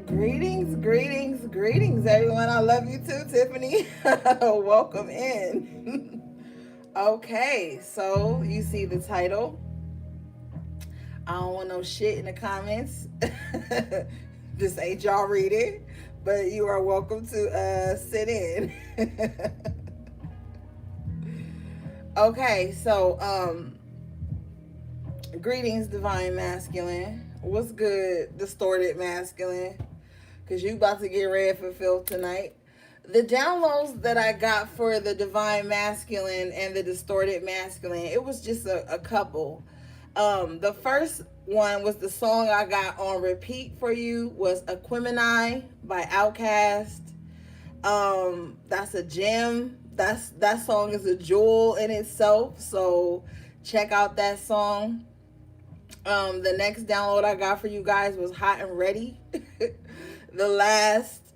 Greetings, greetings, greetings, everyone. I love you too, Tiffany. Welcome in. Okay, so you see the title. I don't want no shit in the comments. This ain't y'all reading, but you are welcome to sit in. Okay, so greetings, divine masculine. What's good, distorted masculine? Because you about to get ready for filth tonight. The downloads that I got for the divine masculine and the distorted masculine, it was just a couple. The first one was the song I got on repeat for you was Aquemini by Outkast. That's a gem. That song is a jewel in itself. So check out that song. The next download I got for you guys was Hot and Ready. The last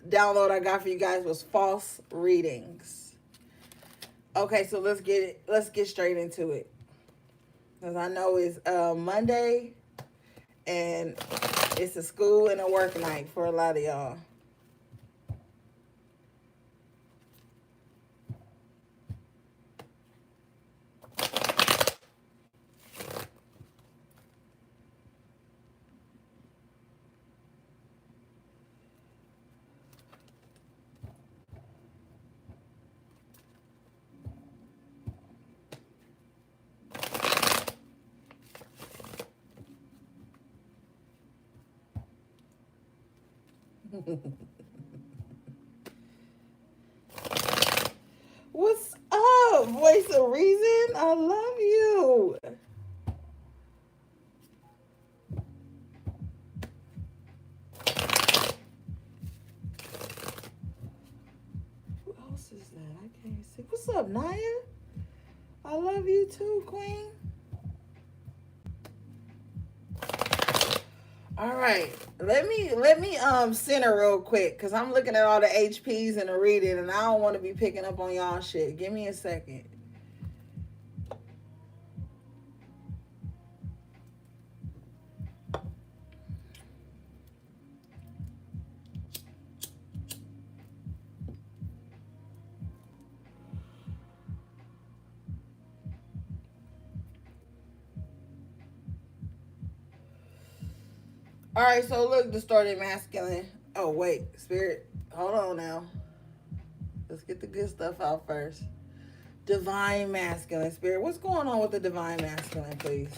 download I got for you guys was False Readings. Okay, so let's get straight into it. Because I know it's Monday and it's a school and a work night for a lot of y'all. What's up, voice of reason? I love you. Who else is that? I can't see. What's up, Naya? I love you too, Queen. All right, let me center real quick because I'm looking at all the HPs and the reading, and I don't want to be picking up on y'all shit. Give me a second. All right, so look, distorted masculine. Oh wait, spirit, hold on now. Let's get the good stuff out first. Divine masculine, spirit. What's going on with the divine masculine, please?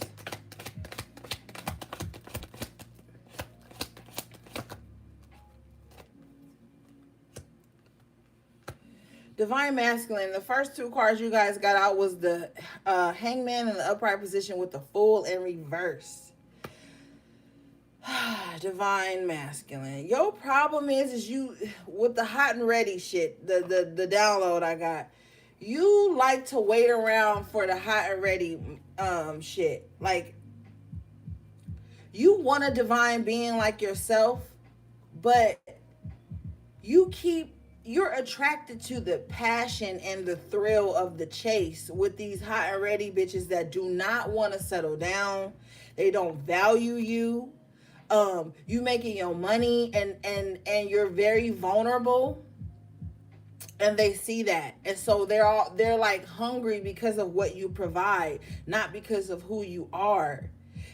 Divine masculine. The first two cards you guys got out was the hangman in the upright position with the fool in reverse. Divine masculine. Your problem is you with the hot and ready shit. The download I got. You like to wait around for the hot and ready shit. Like you want a divine being like yourself, but you keep you're attracted to the passion and the thrill of the chase with these hot and ready bitches that do not want to settle down. They don't value you. You making your money, and you're very vulnerable, and they see that, and so they're like hungry because of what you provide, not because of who you are.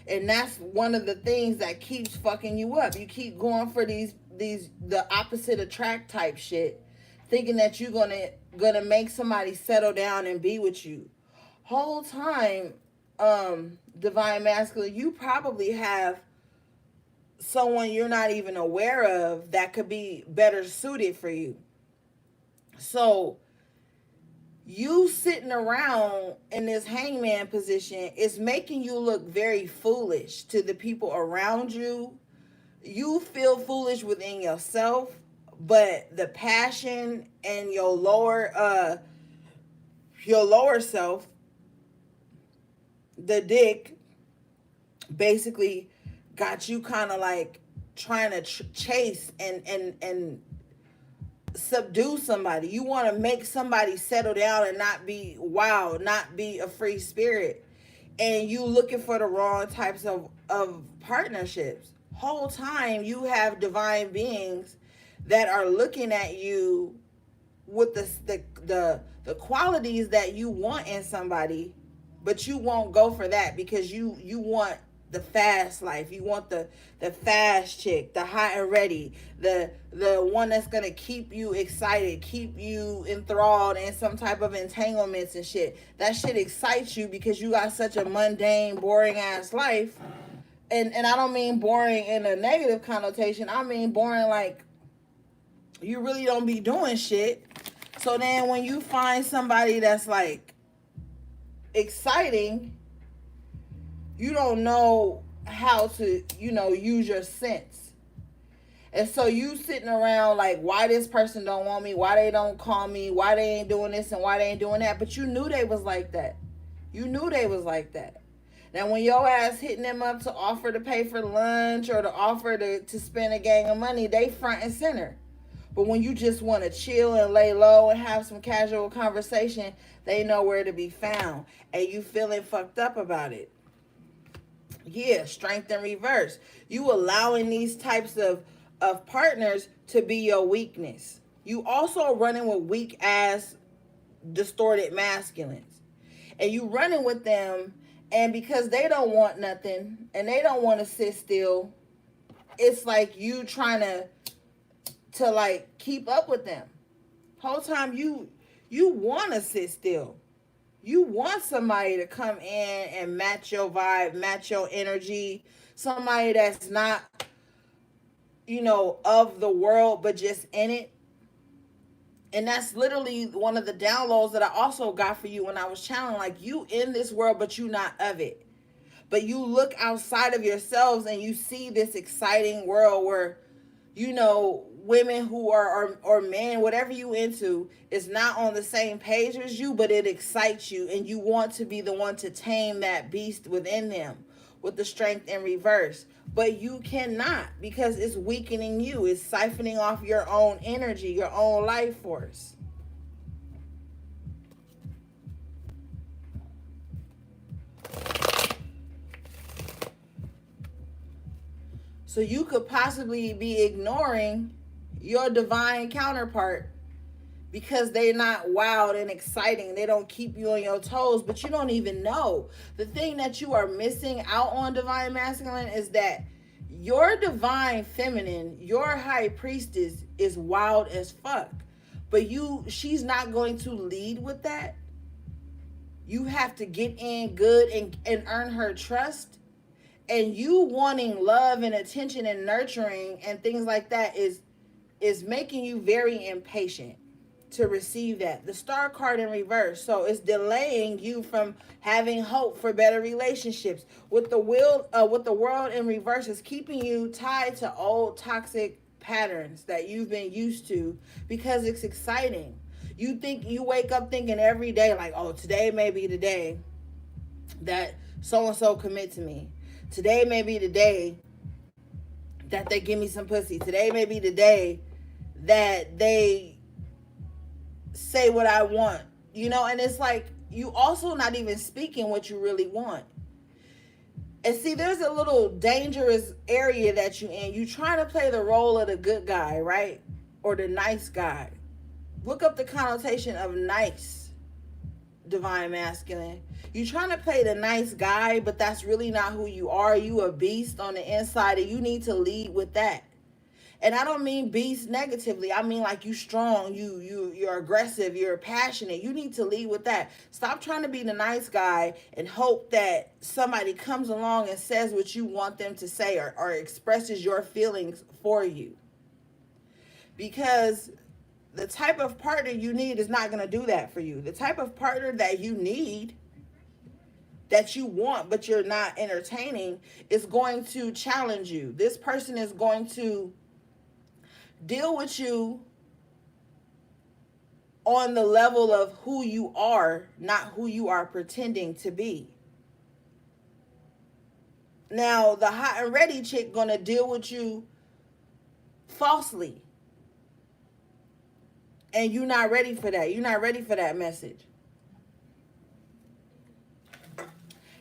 And that's one of the things that keeps fucking you up. You keep going for these the opposite attract type shit, thinking that you're gonna make somebody settle down and be with you. Whole time, divine masculine, you probably have someone you're not even aware of that could be better suited for you. So you sitting around in this hangman position is making you look very foolish to the people around you. You feel foolish within yourself, but the passion and your lower self, the dick, basically got you kind of like trying to chase and subdue somebody. You want to make somebody settle down and not be wild, not be a free spirit. And you looking for the wrong types of partnerships. Whole time you have divine beings that are looking at you with the qualities that you want in somebody, but you won't go for that because you want the fast life. You want the fast chick, the hot and ready, the one that's gonna keep you excited, keep you enthralled in some type of entanglements and shit. That shit excites you because you got such a mundane, boring ass life. And I don't mean boring in a negative connotation. I mean boring like you really don't be doing shit. So then when you find somebody that's like exciting, you don't know how to, use your sense. And so you sitting around like, why this person don't want me? Why they don't call me? Why they ain't doing this and why they ain't doing that? But you knew they was like that. You knew they was like that. Now when your ass hitting them up to offer to pay for lunch or to offer to spend a gang of money, they front and center. But when you just want to chill and lay low and have some casual conversation, they know where to be found. And you feeling fucked up about it. Yeah, strength in reverse. You allowing these types of partners to be your weakness. You also running with weak ass distorted masculines. And you running with them, and because they don't want nothing and they don't want to sit still, it's like you trying to like keep up with them. Whole time you want to sit still. You want somebody to come in and match your vibe, match your energy. Somebody that's not, of the world, but just in it. And that's literally one of the downloads that I also got for you when I was channeling. Like, you in this world, but you not of it. But you look outside of yourselves and you see this exciting world where, women who are or men, whatever you into, is not on the same page as you, but it excites you and you want to be the one to tame that beast within them with the strength in reverse. But you cannot, because it's weakening you. It's siphoning off your own energy, your own life force. So you could possibly be ignoring your divine counterpart because they're not wild and exciting. They don't keep you on your toes, but you don't even know. The thing that you are missing out on, divine masculine, is that your divine feminine, your high priestess, is wild as fuck. But she's not going to lead with that. You have to get in good and earn her trust. And you wanting love and attention and nurturing and things like that is making you very impatient to receive that. The star card in reverse. So it's delaying you from having hope for better relationships. With the world in reverse, is keeping you tied to old toxic patterns that you've been used to because it's exciting. You wake up thinking every day like, oh, today may be the day that so-and-so commit to me. Today may be the day that they give me some pussy. Today may be the day that they say what I want, and it's like you also not even speaking what you really want. And see, there's a little dangerous area that you in. You trying to play the role of the good guy, right? Or the nice guy. Look up the connotation of nice, divine masculine. You trying to play the nice guy, but that's really not who you are. You a beast on the inside, and you need to lead with that. And I don't mean beast negatively. I mean like you strong, you're aggressive, you're passionate. You need to lead with that. Stop trying to be the nice guy and hope that somebody comes along and says what you want them to say, or expresses your feelings for you. Because the type of partner you need is not going to do that for you. The type of partner that you need, that you want but you're not entertaining, is going to challenge you. This person is going to deal with you on the level of who you are, not who you are pretending to be. Now, the hot and ready chick gonna deal with you falsely. And you're not ready for that. You're not ready for that message.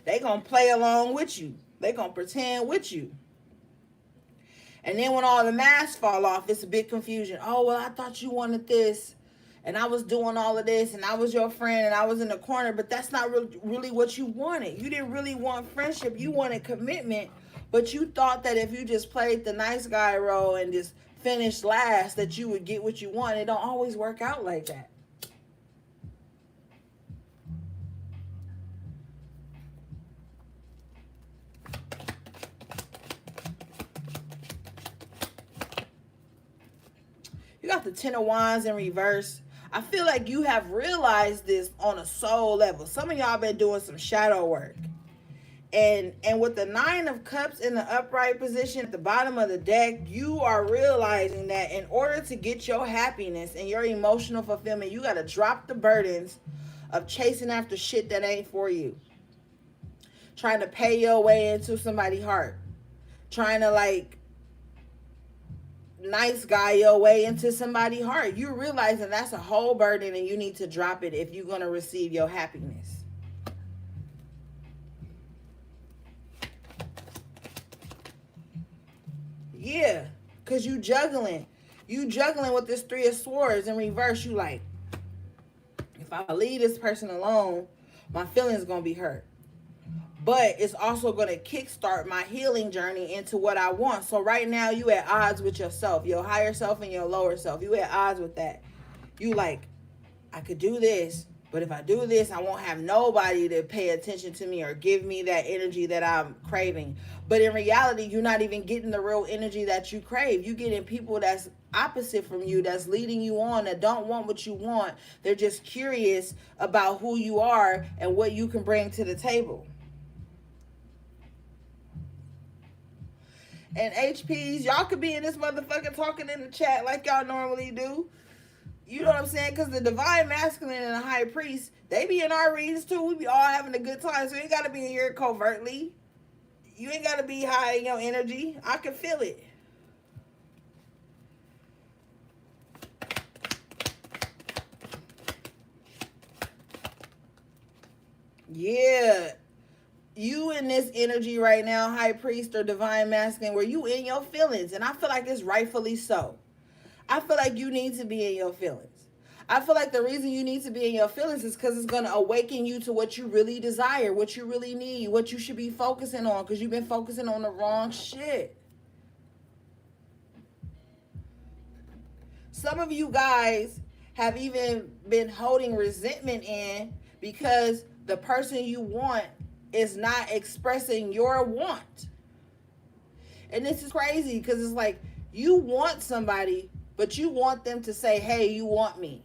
They gonna play along with you. They gonna pretend with you. And then when all the masks fall off, it's a big confusion. Oh, well, I thought you wanted this, and I was doing all of this, and I was your friend, and I was in the corner, but that's not really what you wanted. You didn't really want friendship. You wanted commitment, but you thought that if you just played the nice guy role and just finished last, that you would get what you want. It don't always work out like that. You got the Ten of Wands in reverse. I feel like you have realized this on a soul level. Some of y'all been doing some shadow work. And with the Nine of Cups in the upright position at the bottom of the deck, you are realizing that in order to get your happiness and your emotional fulfillment, you got to drop the burdens of chasing after shit that ain't for you. Trying to pay your way into somebody's heart. Trying to nice guy your way into somebody's heart. You realizing that's a whole burden and you need to drop it if you're going to receive your happiness. Yeah, because you juggling. You juggling with this Three of Swords in reverse. You like, if I leave this person alone, my feelings going to be hurt. But it's also going to kickstart my healing journey into what I want. So right now, you at odds with yourself, your higher self and your lower self. You at odds with that. You like, I could do this, but if I do this, I won't have nobody to pay attention to me or give me that energy that I'm craving. But in reality, you're not even getting the real energy that you crave. You're getting people that's opposite from you, that's leading you on, that don't want what you want. They're just curious about who you are and what you can bring to the table. And HPs, y'all could be in this motherfucker talking in the chat like y'all normally do. You know what I'm saying? Because the divine masculine and the high priest, they be in our readings too. We be all having a good time. So you ain't got to be in here covertly. You ain't got to be high in your energy. I can feel it. Yeah. You in this energy right now, high priest or divine masculine, where you in your feelings. And I feel like it's rightfully so. I feel like you need to be in your feelings. I feel like the reason you need to be in your feelings is because it's going to awaken you to what you really desire, what you really need, what you should be focusing on, because you've been focusing on the wrong shit. Some of you guys have even been holding resentment in because the person you want is not expressing your want. And this is crazy because it's like you want somebody, but you want them to say, hey, you want me.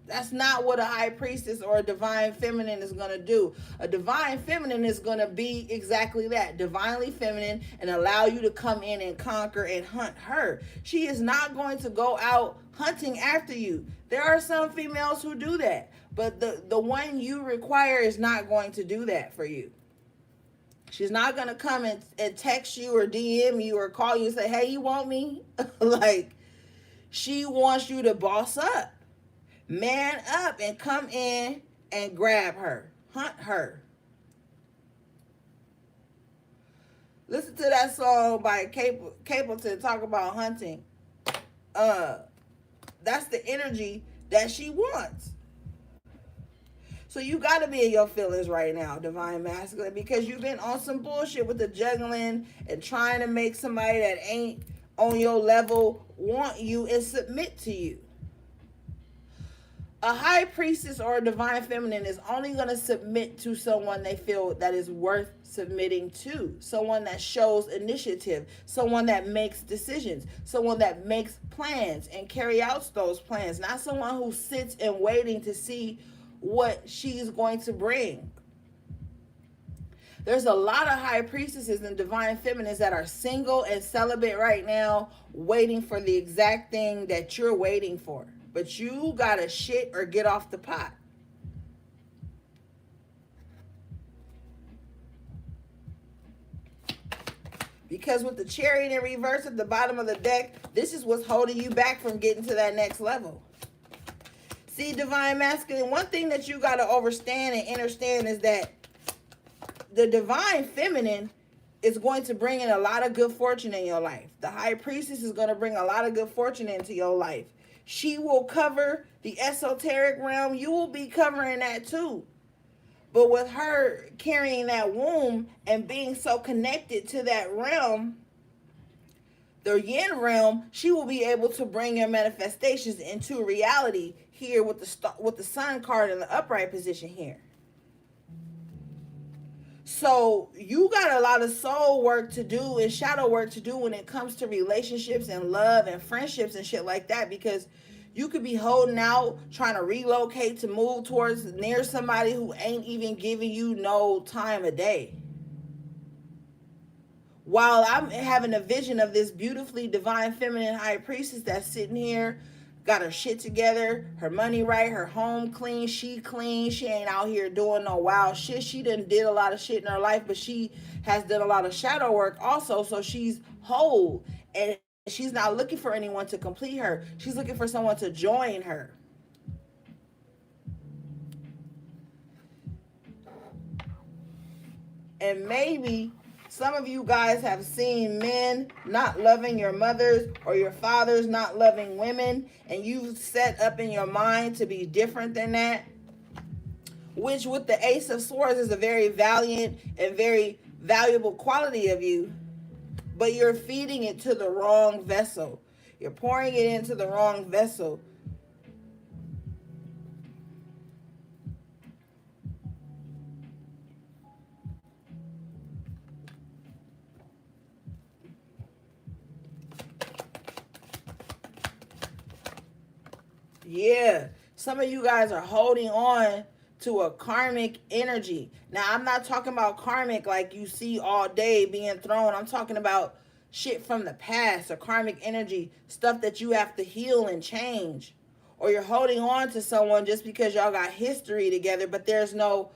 That's not what a high priestess or a divine feminine is going to do. A divine feminine is going to be exactly that, divinely feminine, and allow you to come in and conquer and hunt her. She is not going to go out hunting after you. There are some females who do that, but the one you require is not going to do that for you. She's not going to come and text you or DM you or call you and say, hey, you want me? Like, she wants you to boss up. Man up and come in and grab her. Hunt her. Listen to that song by Capleton talk about hunting. Uh, that's the energy that she wants. So you got to be in your feelings right now, divine masculine, because you've been on some bullshit with the juggling and trying to make somebody that ain't on your level want you and submit to you. A high priestess or a divine feminine is only going to submit to someone they feel that is worth submitting to. Someone that shows initiative, someone that makes decisions, someone that makes plans and carry out those plans, not someone who sits and waiting to see what she's going to bring. There's a lot of high priestesses and divine feminines that are single and celibate right now, waiting for the exact thing that you're waiting for. But you gotta shit or get off the pot. Because with the Chariot in reverse at the bottom of the deck, this is what's holding you back from getting to that next level. See, divine masculine, one thing that you gotta understand and understand is that the divine feminine is going to bring in a lot of good fortune in your life. The high priestess is going to bring a lot of good fortune into your life. She will cover the esoteric realm. You will be covering that too. But with her carrying that womb and being so connected to that realm, the yin realm, she will be able to bring your manifestations into reality here with the sun card in the upright position here. So you got a lot of soul work to do and shadow work to do when it comes to relationships and love and friendships and shit like that, because you could be holding out, trying to relocate to move towards near somebody who ain't even giving you no time of day. While I'm having a vision of this beautifully divine feminine high priestess that's sitting here, got her shit together, her money right, her home clean, she ain't out here doing no wild shit. She done did a lot of shit in her life, but she has done a lot of shadow work also, so she's whole. And she's not looking for anyone to complete her. She's looking for someone to join her. And maybe some of you guys have seen men not loving your mothers or your fathers not loving women, and you've set up in your mind to be different than that, which with the Ace of Swords is a very valiant and very valuable quality of you, but you're feeding it to the wrong vessel. You're pouring it into the wrong vessel. Yeah, some of you guys are holding on to a karmic energy. Now, I'm not talking about karmic like you see all day being thrown. I'm talking about shit from the past, or karmic energy, stuff that you have to heal and change. Or you're holding on to someone just because y'all got history together, but there's no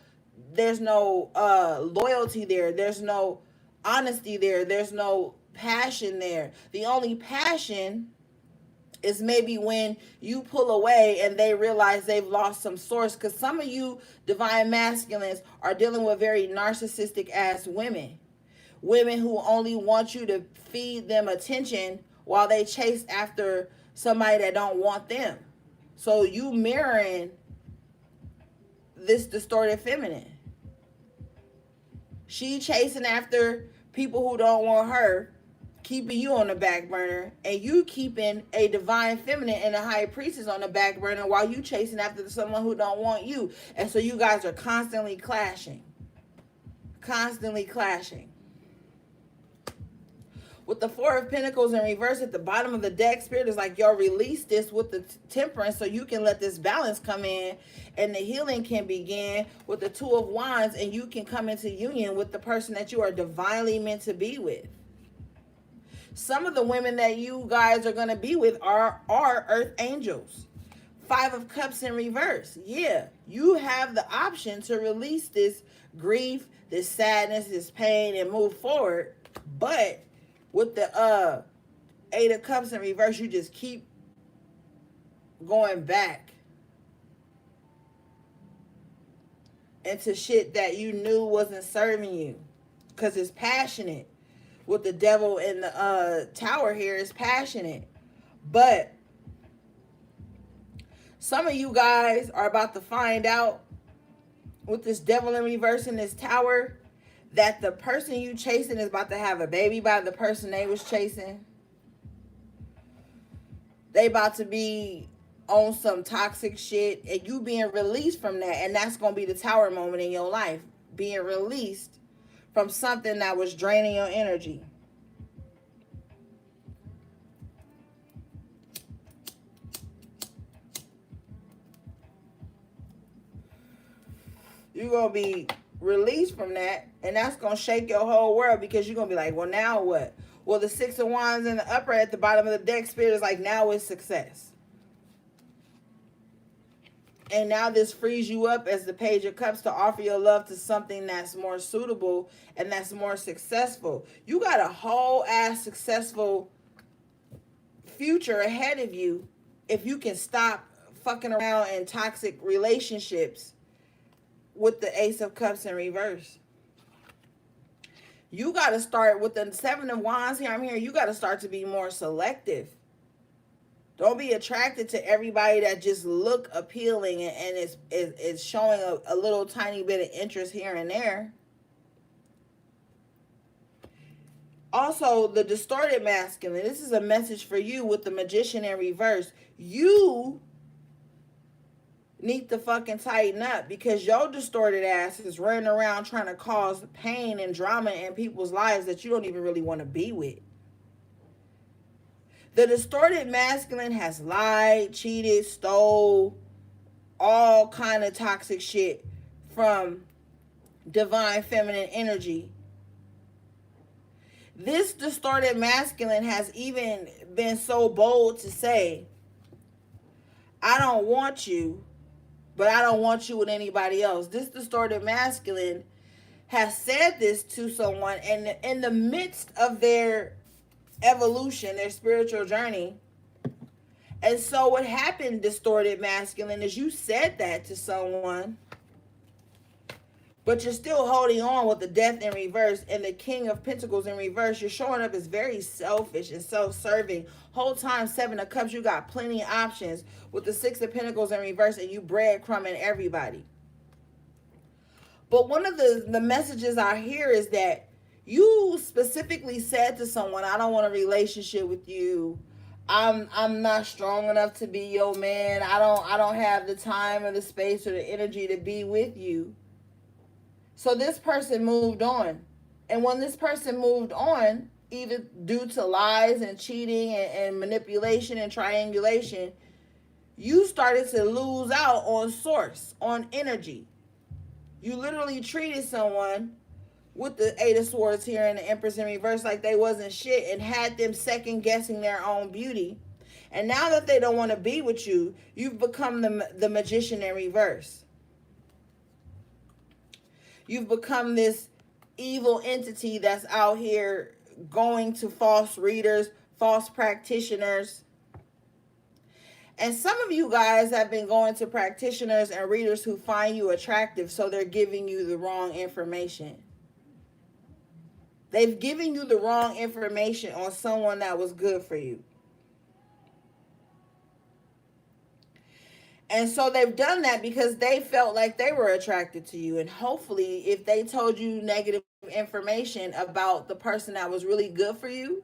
loyalty there. There's no honesty there. There's no passion there. The only passion is maybe when you pull away and they realize they've lost some source. Because some of you divine masculines are dealing with very narcissistic ass women. Women who only want you to feed them attention while they chase after somebody that don't want them. So you mirroring this distorted feminine. She chasing after people who don't want her, keeping you on the back burner, and you keeping a divine feminine and a high priestess on the back burner while you chasing after someone who don't want you. And so you guys are constantly clashing. Constantly clashing. With the Four of Pentacles in reverse at the bottom of the deck, Spirit is like, yo, release this with the Temperance so you can let this balance come in and the healing can begin with the Two of Wands, and you can come into union with the person that you are divinely meant to be with. Some of the women that you guys are going to be with are earth angels. Five of Cups in reverse. Yeah, you have the option to release this grief, this sadness, this pain, and move forward. But with the Eight of Cups in reverse, you just keep going back into shit that you knew wasn't serving you, because it's passionate. With the devil in the tower here is passionate. But some of you guys are about to find out with this devil in reverse in this tower that the person you chasing is about to have a baby by the person they was chasing. They about to be on some toxic shit and you being released from that. And that's going to be the tower moment in your life. Being released from something that was draining your energy. You're going to be released from that, and that's going to shake your whole world, because you're going to be like, well, now what? Well, the Six of Wands in the upper at the bottom of the deck, Spirit is like, now it's success. And now this frees you up as the Page of Cups to offer your love to something that's more suitable and that's more successful. You got a whole ass successful future ahead of you if you can stop fucking around in toxic relationships with the Ace of Cups in reverse. You got to start with the Seven of Wands here. I'm here. You got to start to be more selective. Don't be attracted to everybody that just look appealing and is showing a little tiny bit of interest here and there. Also, the distorted masculine. This is a message for you with the Magician in reverse. You need to fucking tighten up, because your distorted ass is running around trying to cause pain and drama in people's lives that you don't even really want to be with. The distorted masculine has lied, cheated, stole, all kind of toxic shit from divine feminine energy. This distorted masculine has even been so bold to say, I don't want you, but I don't want you with anybody else. This distorted masculine has said this to someone, and in the midst of their evolution, their spiritual journey. And so what happened, distorted masculine, is you said that to someone, but you're still holding on with the Death in reverse and the King of Pentacles in reverse. You're showing up as very selfish and self-serving. Whole time, Seven of Cups, you got plenty of options with the Six of Pentacles in reverse, and you breadcrumbing everybody. But one of the messages I hear is that you specifically said to someone, I don't want a relationship with you. I'm not strong enough to be your man. I don't have the time or the space or the energy to be with you. So this person moved on. And when this person moved on, either due to lies and cheating and manipulation and triangulation, you started to lose out on source, on energy. You literally treated someone with the Eight of Swords here and the Empress in reverse like they wasn't shit, and had them second guessing their own beauty. And now that they don't want to be with you, you've become the Magician in reverse. You've become this evil entity that's out here going to false readers, false practitioners. And some of you guys have been going to practitioners and readers who find you attractive, so they're giving you the wrong information. They've given you the wrong information on someone that was good for you. And so they've done that because they felt like they were attracted to you. And hopefully, if they told you negative information about the person that was really good for you,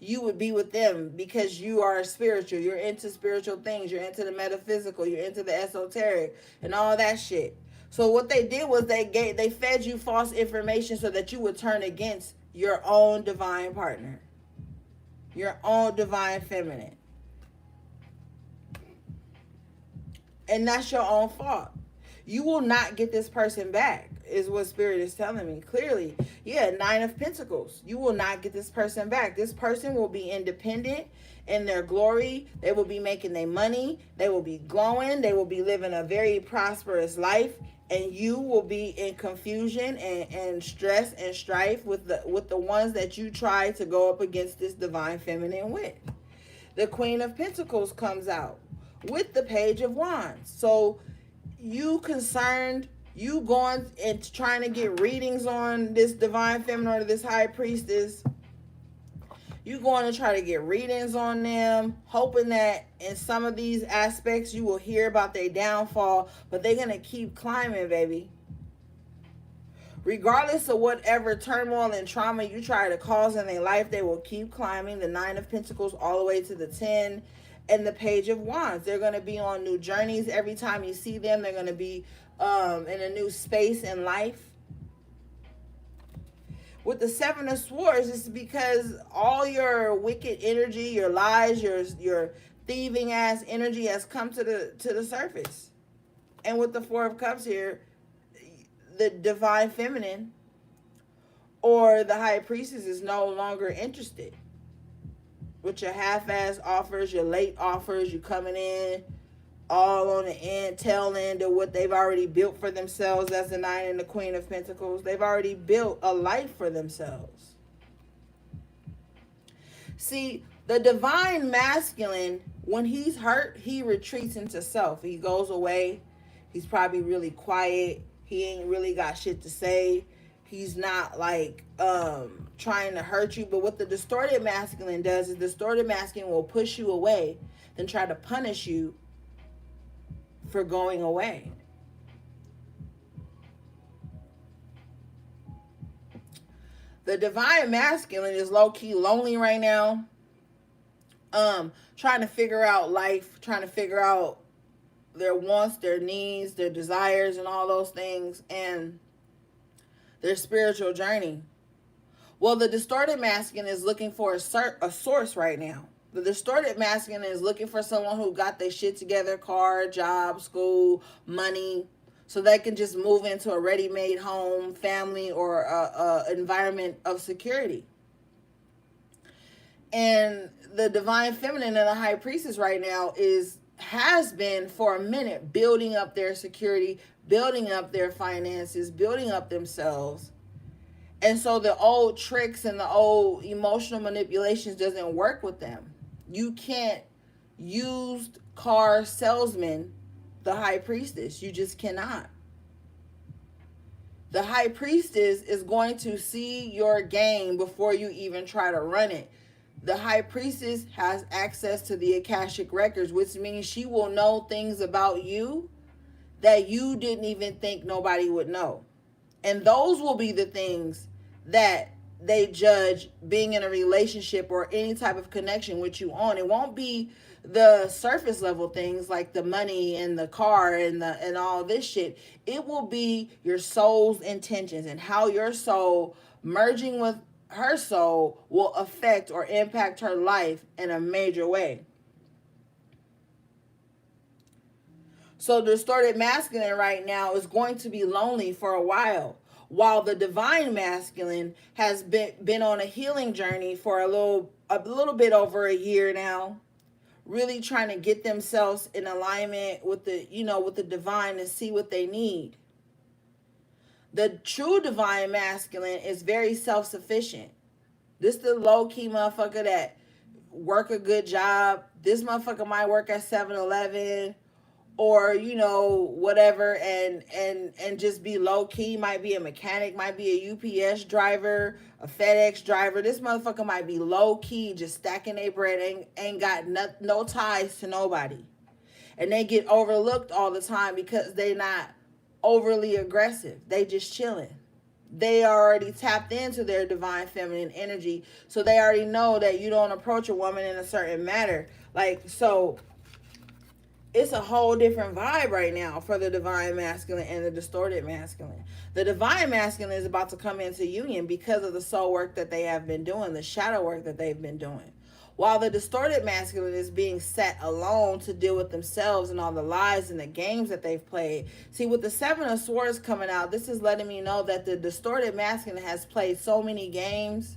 you would be with them, because you are spiritual. You're into spiritual things. You're into the metaphysical. You're into the esoteric and all that shit. So what they did was they fed you false information so that you would turn against your own divine partner, your own divine feminine. And that's your own fault. You will not get this person back, is what Spirit is telling me clearly. Yeah, Nine of Pentacles. You will not get this person back. This person will be independent in their glory. They will be making their money. They will be glowing. They will be living a very prosperous life. And you will be in confusion and stress and strife with the ones that you try to go up against this divine feminine with. The Queen of Pentacles comes out with the Page of Wands. So you concerned You going and trying to get readings on this divine feminine or this high priestess. You going to try to get readings on them, hoping that in some of these aspects you will hear about their downfall, but they're going to keep climbing, baby. Regardless of whatever turmoil and trauma you try to cause in their life, they will keep climbing. The Nine of Pentacles all the way to the 10 and the Page of Wands. They're going to be on new journeys. Every time you see them, they're going to be in a new space in life. With the Seven of Swords, it's because all your wicked energy, your lies, your thieving ass energy has come to the surface. And with the Four of Cups here, the divine feminine or the high priestess is no longer interested. With your half-ass offers, your late offers, you coming in all on the end, tail end of what they've already built for themselves. That's the Nine and the Queen of Pentacles. They've already built a life for themselves. See, the divine masculine, when he's hurt, he retreats into self. He goes away. He's probably really quiet. He ain't really got shit to say. He's not like trying to hurt you. But what the distorted masculine does is the distorted masculine will push you away, then try to punish you for going away. The divine masculine is low-key lonely right now. Trying to figure out life, trying to figure out their wants, their needs, their desires, and all those things, and their spiritual journey. Well, the distorted masculine is looking for a source right now. The distorted masculine is looking for someone who got their shit together, car, job, school, money, so they can just move into a ready-made home, family, or a environment of security. And the divine feminine and the high priestess right now has been for a minute building up their security, building up their finances, building up themselves. And so the old tricks and the old emotional manipulations doesn't work with them. You can't used car salesman the high priestess. You just cannot. The high priestess is going to see your game before you even try to run it. The high priestess has access to the Akashic records, which means she will know things about you that you didn't even think nobody would know. And those will be the things that they judge being in a relationship or any type of connection with you on. It won't be the surface level things like the money and the car and all this shit. It will be your soul's intentions and how your soul merging with her soul will affect or impact her life in a major way. So the distorted masculine right now is going to be lonely for a while the divine masculine has been on a healing journey for a little bit over a year now, really trying to get themselves in alignment with the divine and see what they need. The true divine masculine is very self-sufficient. This the low-key motherfucker that work a good job. This motherfucker might work at 7-Eleven or whatever, and just be low-key. Might be a mechanic, might be a UPS driver, a FedEx driver. This motherfucker might be low-key, just stacking their bread, ain't got no ties to nobody. And they get overlooked all the time because they not overly aggressive. They just chilling. They already tapped into their divine feminine energy, so they already know that you don't approach a woman in a certain manner. So it's a whole different vibe right now for the divine masculine and the distorted masculine. The divine masculine is about to come into union because of the soul work that they have been doing, the shadow work that they've been doing. While the distorted masculine is being set alone to deal with themselves and all the lies and the games that they've played. See, with the Seven of Swords coming out, this is letting me know that the distorted masculine has played so many games,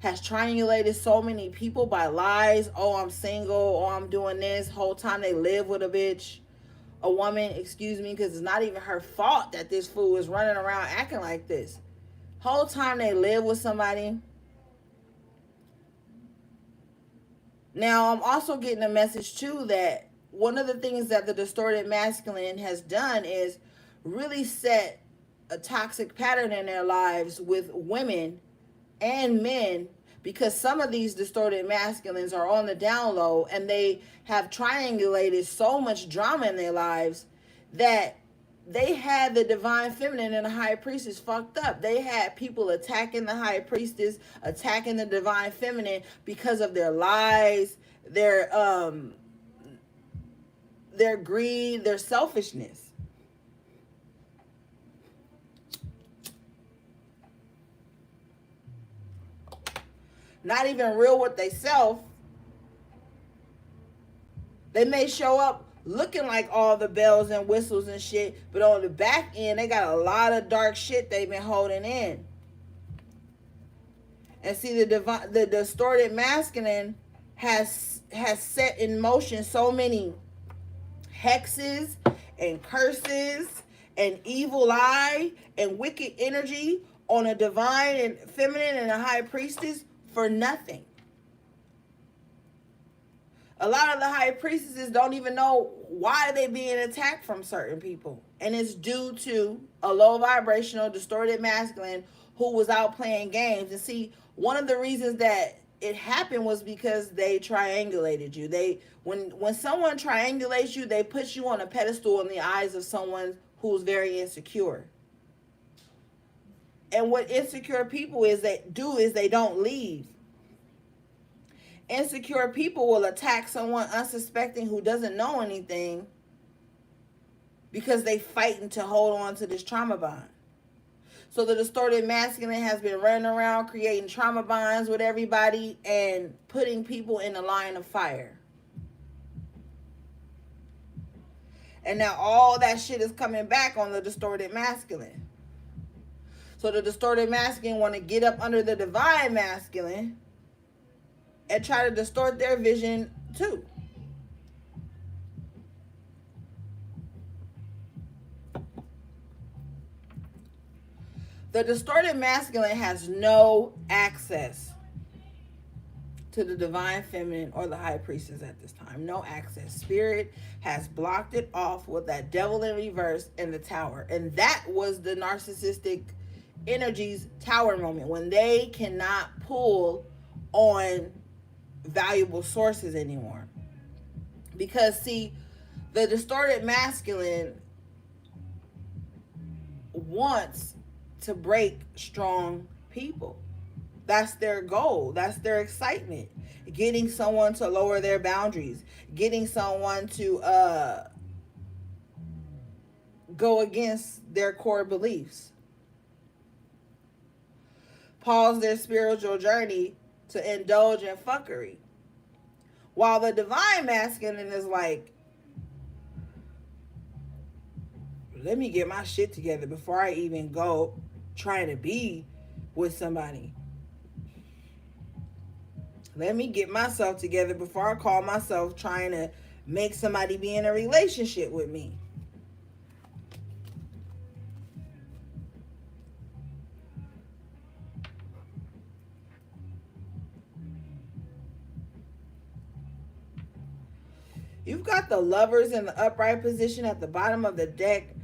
has triangulated so many people by lies. Oh, I'm single. Oh, I'm doing this. Whole time they live with a woman, excuse me, because it's not even her fault that this fool is running around acting like this. Whole time they live with somebody. Now, I'm also getting a message, too, that one of the things that the distorted masculine has done is really set a toxic pattern in their lives with women and men, because some of these distorted masculines are on the down low and they have triangulated so much drama in their lives that they had the divine feminine and the high priestess fucked up. They had people attacking the high priestess, attacking the divine feminine because of their lies, their greed, their selfishness. Not even real with they self. They may show up looking like all the bells and whistles and shit, but on the back end, they got a lot of dark shit they've been holding in. And see, the distorted masculine has set in motion so many hexes and curses and evil eye and wicked energy on a divine and feminine and a high priestess for nothing. A lot of the high priestesses don't even know why they're being attacked from certain people. And it's due to a low vibrational, distorted masculine who was out playing games. And see, one of the reasons that it happened was because they triangulated you. When someone triangulates you, they put you on a pedestal in the eyes of someone who's very insecure. And what insecure people they don't leave. Insecure people will attack someone unsuspecting who doesn't know anything because they fighting to hold on to this trauma bond. So the distorted masculine has been running around creating trauma bonds with everybody and putting people in the line of fire. And now all that shit is coming back on the distorted masculine. So the distorted masculine want to get up under the divine masculine and try to distort their vision too. The distorted masculine has no access to the divine feminine or the high priestess at this time. No access. Spirit has blocked it off with that devil in reverse in the tower. And that was the narcissistic energy's tower moment, when they cannot pull on valuable sources anymore. Because see, the distorted masculine wants to break strong people. That's their goal. That's their excitement. Getting someone to lower their boundaries. Getting someone to go against their core beliefs. Pause their spiritual journey to indulge in fuckery. While the divine masculine is like, let me get my shit together before I even go trying to be with somebody. Let me get myself together before I call myself trying to make somebody be in a relationship with me. You've got the Lovers in the upright position at the bottom of the deck,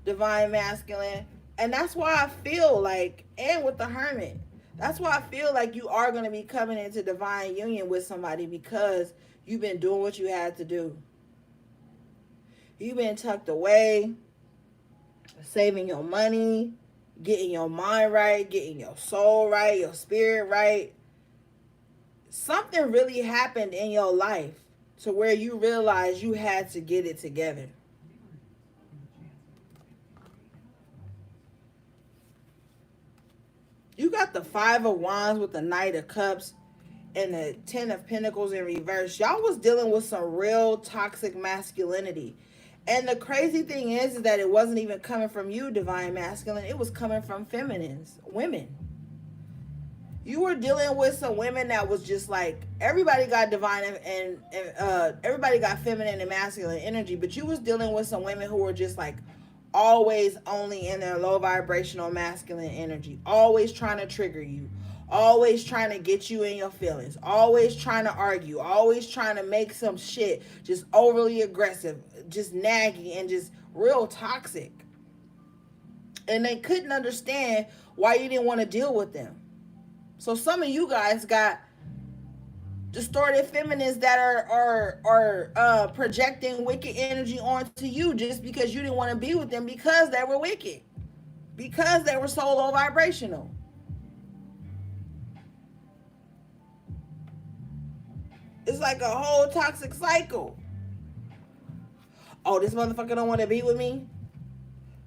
divine masculine. And that's why I feel like, and with the Hermit, that's why I feel like you are going to be coming into divine union with somebody, because you've been doing what you had to do. You've been tucked away, saving your money, getting your mind right, getting your soul right, your spirit right. Something really happened in your life to where you realize you had to get it together. You got the Five of Wands with the Knight of Cups and the Ten of Pentacles in reverse. Y'all was dealing with some real toxic masculinity. And the crazy thing is that it wasn't even coming from you, divine masculine. It was coming from feminines, women. You were dealing with some women that was just like, everybody got divine and everybody got feminine and masculine energy, but you was dealing with some women who were just like always only in their low vibrational masculine energy, always trying to trigger you, always trying to get you in your feelings, always trying to argue, always trying to make some shit, just overly aggressive, just naggy and just real toxic. And they couldn't understand why you didn't want to deal with them. So some of you guys got distorted feminists that are projecting wicked energy onto you just because you didn't want to be with them because they were wicked, because they were so low vibrational. It's like a whole toxic cycle. Oh, this motherfucker don't want to be with me.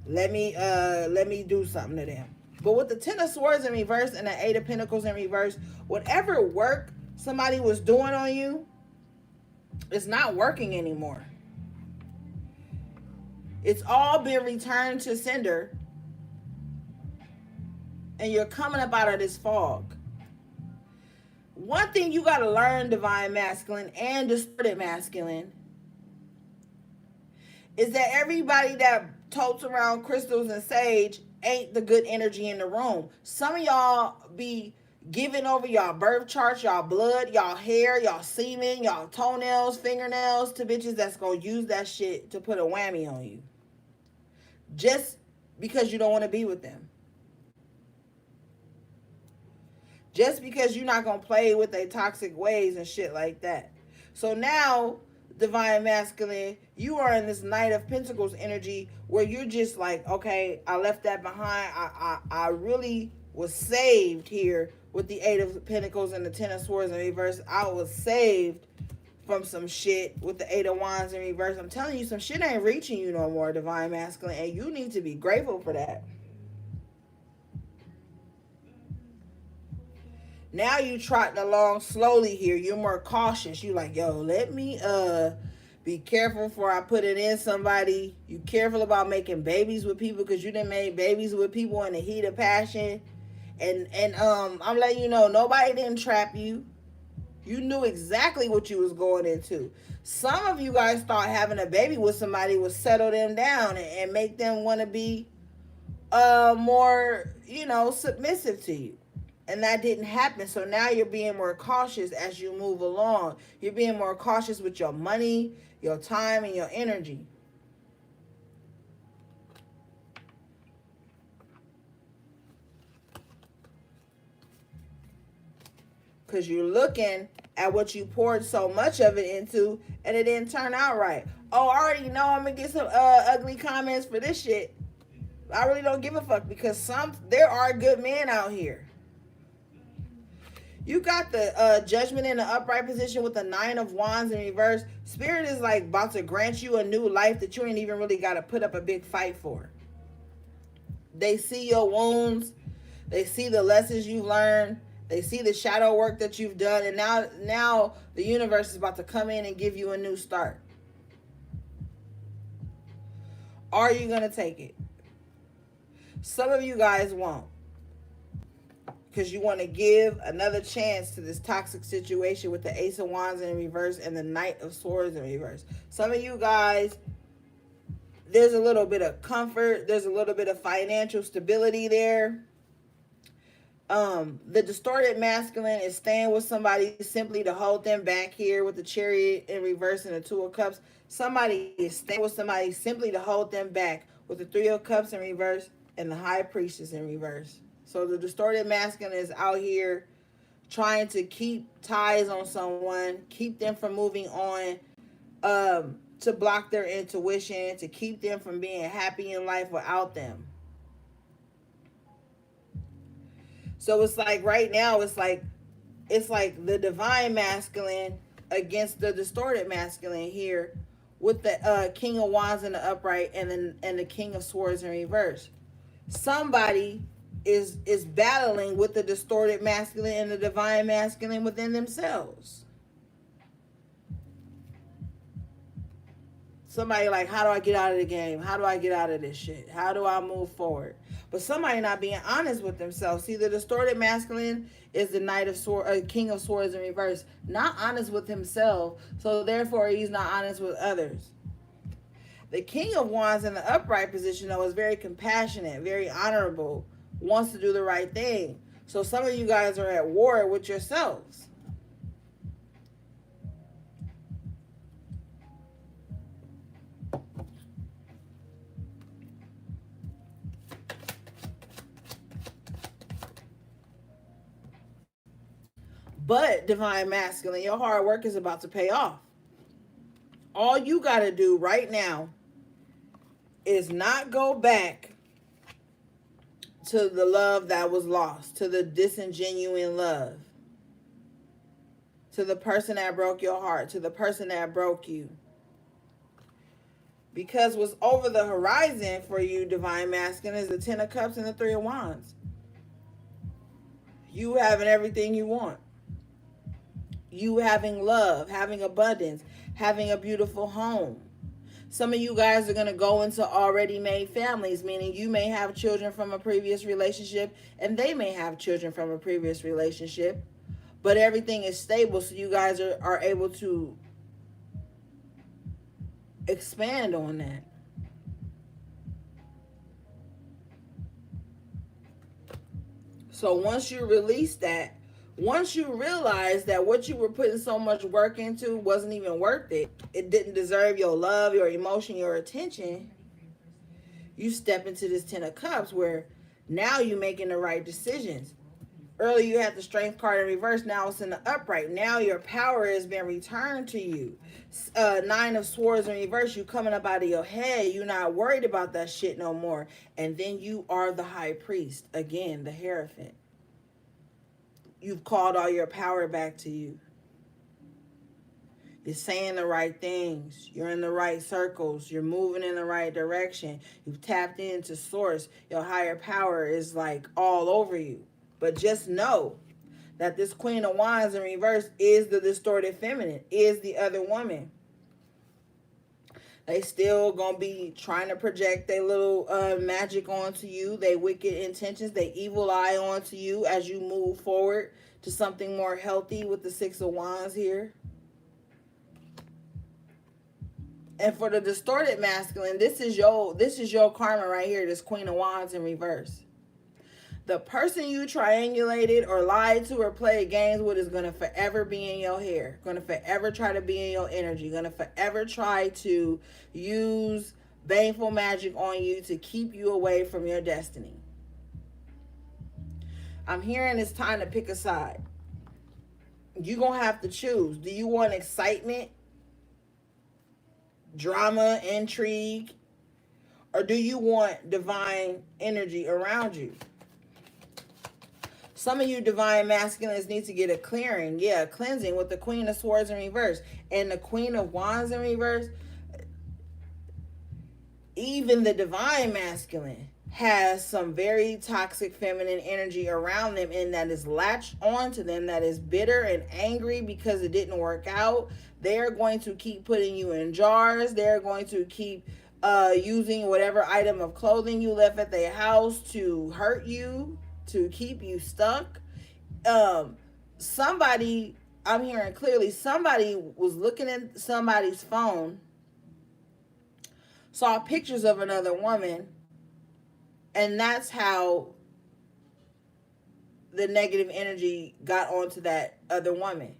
Let me do something to them. But with the Ten of Swords in reverse and the Eight of Pentacles in reverse, whatever work somebody was doing on you, it's not working anymore. It's all been returned to sender, and you're coming up out of this fog. One thing you got to learn, divine masculine and distorted masculine, is that everybody that totes around crystals and sage ain't the good energy in the room. Some of y'all be giving over y'all birth charts, y'all blood, y'all hair, y'all semen, y'all toenails, fingernails to bitches that's gonna use that shit to put a whammy on you. Just because you don't want to be with them. Just because you're not gonna play with their toxic ways and shit like that. So now, divine masculine, you are in this Knight of Pentacles energy where you're just like, okay, I left that behind. I really was saved here with the Eight of Pentacles and the Ten of Swords in reverse. I was saved from some shit with the Eight of Wands in reverse. I'm telling you, some shit ain't reaching you no more, divine masculine, and you need to be grateful for that. Now you trotting along slowly here. You're more cautious. You like, yo, let me be careful before I put it in somebody. You careful about making babies with people because you done made babies with people in the heat of passion. And I'm letting you know, nobody didn't trap you. You knew exactly what you was going into. Some of you guys thought having a baby with somebody would settle them down and make them want to be more, submissive to you. And that didn't happen. So now you're being more cautious as you move along. You're being more cautious with your money, your time, and your energy. Because you're looking at what you poured so much of it into, and it didn't turn out right. Oh, I already know I'm going to get some ugly comments for this shit. I really don't give a fuck because there are good men out here. You got the Judgment in the upright position with the Nine of Wands in reverse. Spirit is like about to grant you a new life that you ain't even really got to put up a big fight for. They see your wounds. They see the lessons you've learned. They see the shadow work that you've done. And now the universe is about to come in and give you a new start. Are you going to take it? Some of you guys won't. Because you want to give another chance to this toxic situation with the Ace of Wands in reverse and the Knight of Swords in reverse. Some of you guys, there's a little bit of comfort. There's a little bit of financial stability there. The distorted masculine is staying with somebody simply to hold them back here with the Chariot in reverse and the Two of Cups. Somebody is staying with somebody simply to hold them back with the Three of Cups in reverse and the High Priestess in reverse. So the distorted masculine is out here trying to keep ties on someone, keep them from moving on, to block their intuition, to keep them from being happy in life without them. So it's like right now, it's like the divine masculine against the distorted masculine here with the King of Wands in the upright and the King of Swords in reverse. Somebody is battling with the distorted masculine and the divine masculine within themselves. Somebody like, how do I get out of the game? How do I get out of this shit? How do I move forward? But somebody not being honest with themselves. See, the distorted masculine is the Knight of Swords, King of Swords in reverse. Not honest with himself, so therefore he's not honest with others. The King of Wands in the upright position, though, is very compassionate, very honorable, wants to do the right thing. So some of you guys are at war with yourselves. But divine masculine, your hard work is about to pay off. All you got to do right now is not go back to the love that was lost, to the disingenuine love, to the person that broke your heart, to the person that broke you. Because what's over the horizon for you, divine masculine, is the Ten of Cups and the Three of Wands. You having everything you want. You having love, having abundance, having a beautiful home. Some of you guys are going to go into already made families, meaning you may have children from a previous relationship and they may have children from a previous relationship. But everything is stable, so you guys are able to expand on that. So once you release that, once you realize that what you were putting so much work into wasn't even worth it, it didn't deserve your love, your emotion, your attention, you step into this Ten of Cups where now you're making the right decisions. Earlier you had the Strength card in reverse, now it's in the upright. Now your power has been returned to you. Nine of Swords in reverse, you coming up out of your head. You're not worried about that shit no more. And then you are the High Priest, again, the Hierophant. You've called all your power back to you. You're saying the right things. You're in the right circles. You're moving in the right direction. You've tapped into source. Your higher power is like all over you. But just know that this Queen of Wands in reverse is the distorted feminine, is the other woman. They still gonna be trying to project their little magic onto you, they wicked intentions, they evil eye onto you as you move forward to something more healthy with the Six of Wands here. And for the distorted masculine, this is your karma right here, this Queen of Wands in reverse. The person you triangulated or lied to or played games with is going to forever be in your hair. Going to forever try to be in your energy. Going to forever try to use baneful magic on you to keep you away from your destiny. I'm hearing it's time to pick a side. You're going to have to choose. Do you want excitement, drama, intrigue? Or do you want divine energy around you? Some of you divine masculines need to get a clearing. Yeah, a cleansing with the Queen of Swords in reverse. And the Queen of Wands in reverse. Even the divine masculine has some very toxic feminine energy around them, and that is latched onto them, that is bitter and angry because it didn't work out. They're going to keep putting you in jars. They're going to keep using whatever item of clothing you left at their house to hurt you, to keep you stuck. Somebody, I'm hearing clearly, somebody was looking at somebody's phone, saw pictures of another woman, and that's how the negative energy got onto that other woman.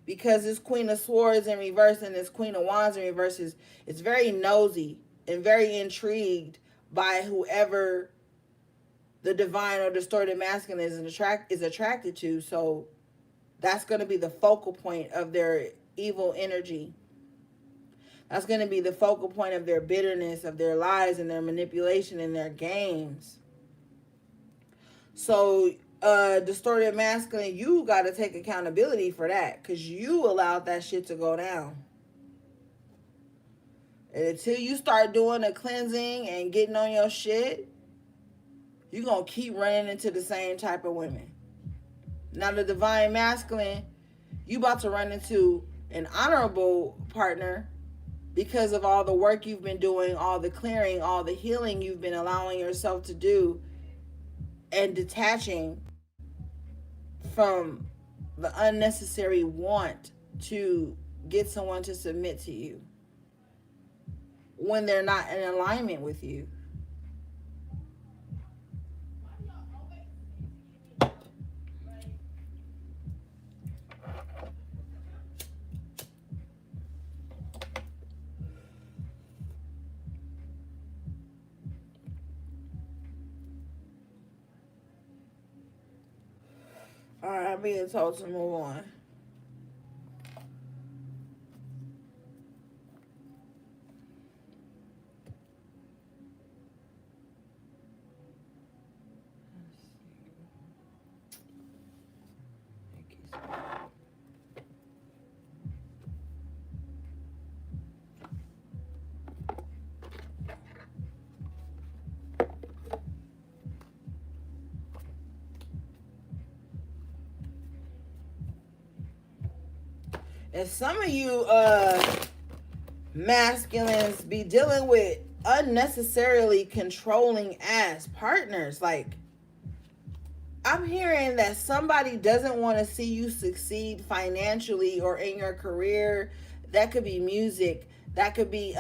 Because this Queen of Swords in reverse and this Queen of Wands in reverse is very nosy and very intrigued by whoever the divine or distorted masculine is attracted to. So that's going to be the focal point of their evil energy. That's going to be the focal point of their bitterness, of their lies and their manipulation and their games. So distorted masculine, you got to take accountability for that, because you allowed that shit to go down. And until you start doing a cleansing and getting on your shit, you're going to keep running into the same type of women. Now the divine masculine, you about to run into an honorable partner because of all the work you've been doing, all the clearing, all the healing you've been allowing yourself to do, and detaching from the unnecessary want to get someone to submit to you when they're not in alignment with you. right, I'm being told to move on. And some of you masculines be dealing with unnecessarily controlling ass partners. Like, I'm hearing that somebody doesn't want to see you succeed financially or in your career. That could be music. That could be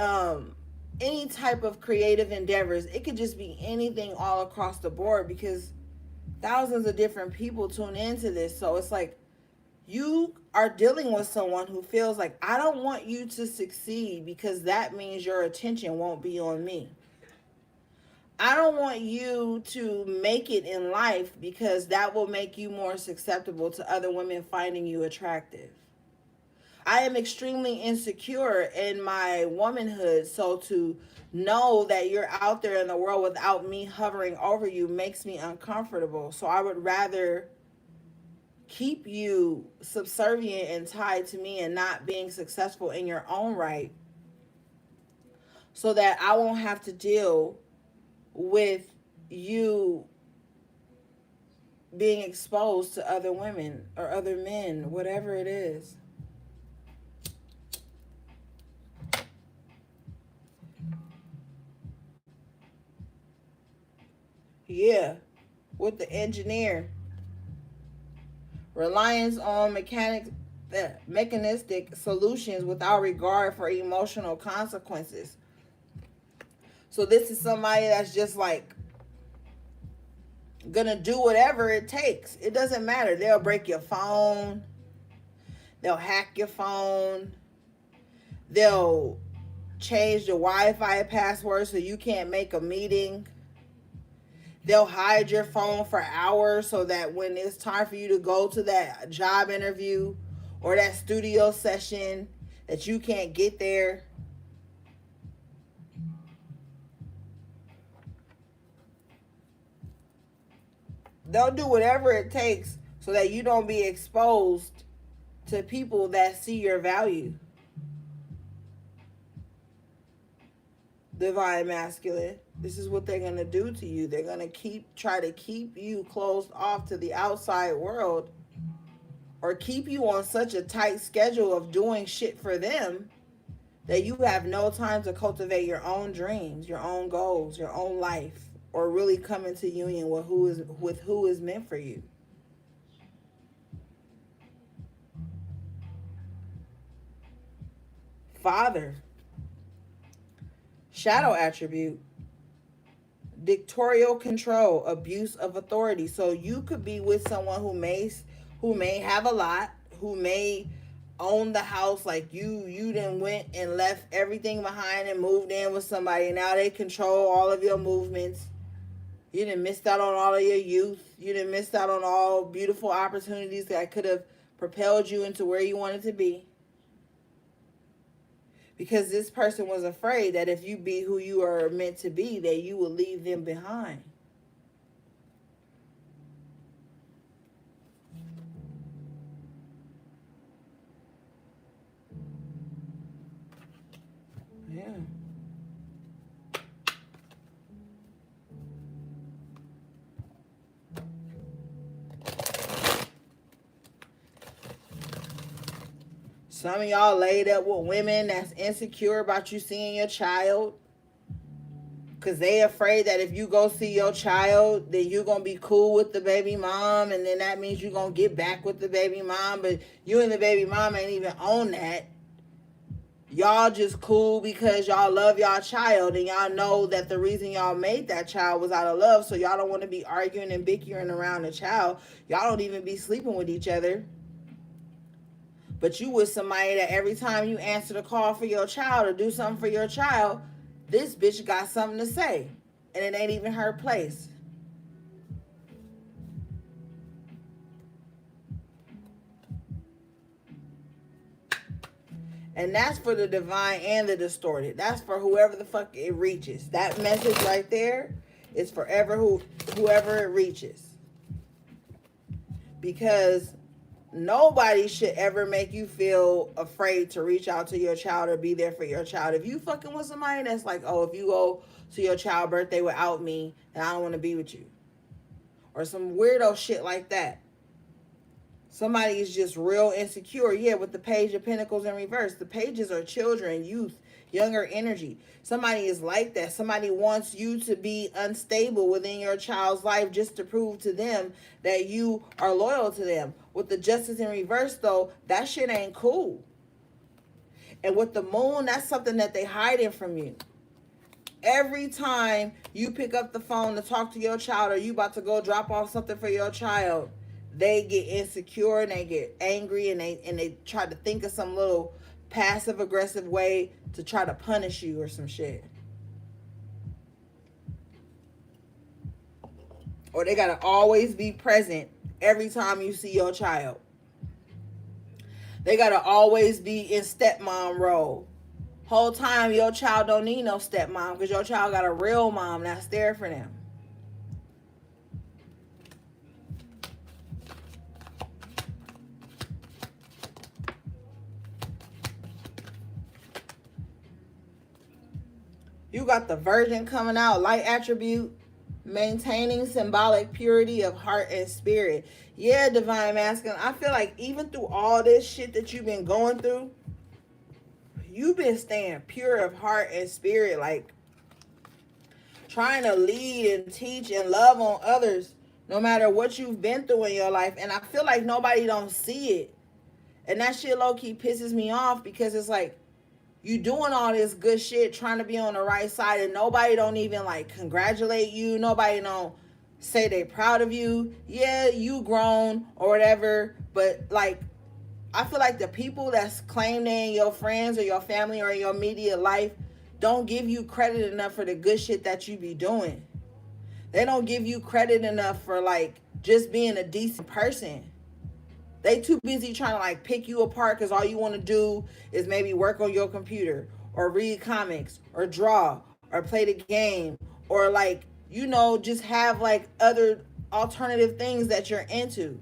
any type of creative endeavors. It could just be anything all across the board, because thousands of different people tune into this. So it's like you are dealing with someone who feels like, I don't want you to succeed because that means your attention won't be on me. I don't want you to make it in life because that will make you more susceptible to other women finding you attractive. I am extremely insecure in my womanhood, so to know that you're out there in the world without me hovering over you makes me uncomfortable. So I would rather keep you subservient and tied to me and not being successful in your own right, so that I won't have to deal with you being exposed to other women or other men, whatever it is. Yeah, with the engineer. Reliance on mechanistic solutions without regard for emotional consequences. So this is somebody that's just like gonna do whatever it takes. It doesn't matter. They'll break your phone. They'll hack your phone. They'll change the Wi-Fi password so you can't make a meeting. They'll hide your phone for hours so that when it's time for you to go to that job interview or that studio session, that you can't get there. They'll do whatever it takes so that you don't be exposed to people that see your value. Divine masculine. This is what they're going to do to you. They're going to try to keep you closed off to the outside world, or keep you on such a tight schedule of doing shit for them that you have no time to cultivate your own dreams, your own goals, your own life, or really come into union with who is meant for you. Father. Shadow attribute. Dictatorial control, abuse of authority. So you could be with someone who may have a lot, who may own the house, like you then went and left everything behind and moved in with somebody. Now they control all of your movements. You done missed out on all of your youth. You done missed out on all beautiful opportunities that could have propelled you into where you wanted to be. Because this person was afraid that if you be who you are meant to be, that you will leave them behind. Yeah. Some of y'all laid up with women that's insecure about you seeing your child, because they afraid that if you go see your child, then you're going to be cool with the baby mom, and then that means you're going to get back with the baby mom, but you and the baby mom ain't even on that. Y'all just cool because y'all love y'all child, and y'all know that the reason y'all made that child was out of love, so y'all don't want to be arguing and bickering around the child. Y'all don't even be sleeping with each other. But you with somebody that every time you answer the call for your child or do something for your child, this bitch got something to say. And it ain't even her place. And that's for the divine and the distorted. That's for whoever the fuck it reaches. That message right there is forever whoever it reaches. Because nobody should ever make you feel afraid to reach out to your child or be there for your child. If you fucking with somebody that's like, oh, if you go to your child's birthday without me, then I don't want to be with you. Or some weirdo shit like that. Somebody is just real insecure. Yeah, with the Page of Pentacles in reverse. The pages are children, youth, younger energy. Somebody is like that. Somebody wants you to be unstable within your child's life just to prove to them that you are loyal to them. With the Justice in reverse, though, that shit ain't cool. And with the Moon, that's something that they hiding from you. Every time you pick up the phone to talk to your child or you about to go drop off something for your child, they get insecure and they get angry and they try to think of some little passive aggressive way to try to punish you or some shit. Or they gotta always be present every time you see your child. They gotta always be in stepmom role. Whole time your child don't need no stepmom because your child got a real mom that's there for them. You got the Virgin coming out, light attribute, maintaining symbolic purity of heart and spirit. Yeah, divine masculine. I feel like even through all this shit that you've been going through, you've been staying pure of heart and spirit, like trying to lead and teach and love on others no matter what you've been through in your life. And I feel like nobody don't see it. And that shit low-key pisses me off because it's like, you doing all this good shit, trying to be on the right side, and nobody don't even like congratulate you. Nobody don't say they proud of you. Yeah, you grown or whatever, but like, I feel like the people that's claimed in your friends or your family or your media life don't give you credit enough for the good shit that you be doing. They don't give you credit enough for like just being a decent person. They too busy trying to like pick you apart because all you want to do is maybe work on your computer or read comics or draw or play the game or like, you know, just have like other alternative things that you're into.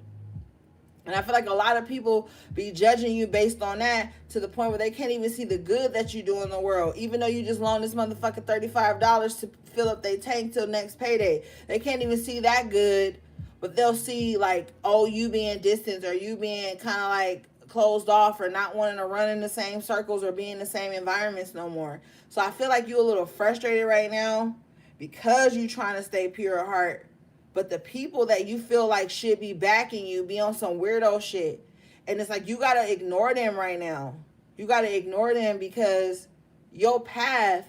And I feel like a lot of people be judging you based on that to the point where they can't even see the good that you do in the world. Even though you just loaned this motherfucker $35 to fill up their tank till next payday. They can't even see that good. But they'll see like, oh, you being distant or you being kind of like closed off or not wanting to run in the same circles or be in the same environments no more. So I feel like you're a little frustrated right now because you're trying to stay pure at heart. But the people that you feel like should be backing you be on some weirdo shit. And it's like you got to ignore them right now. You got to ignore them because your path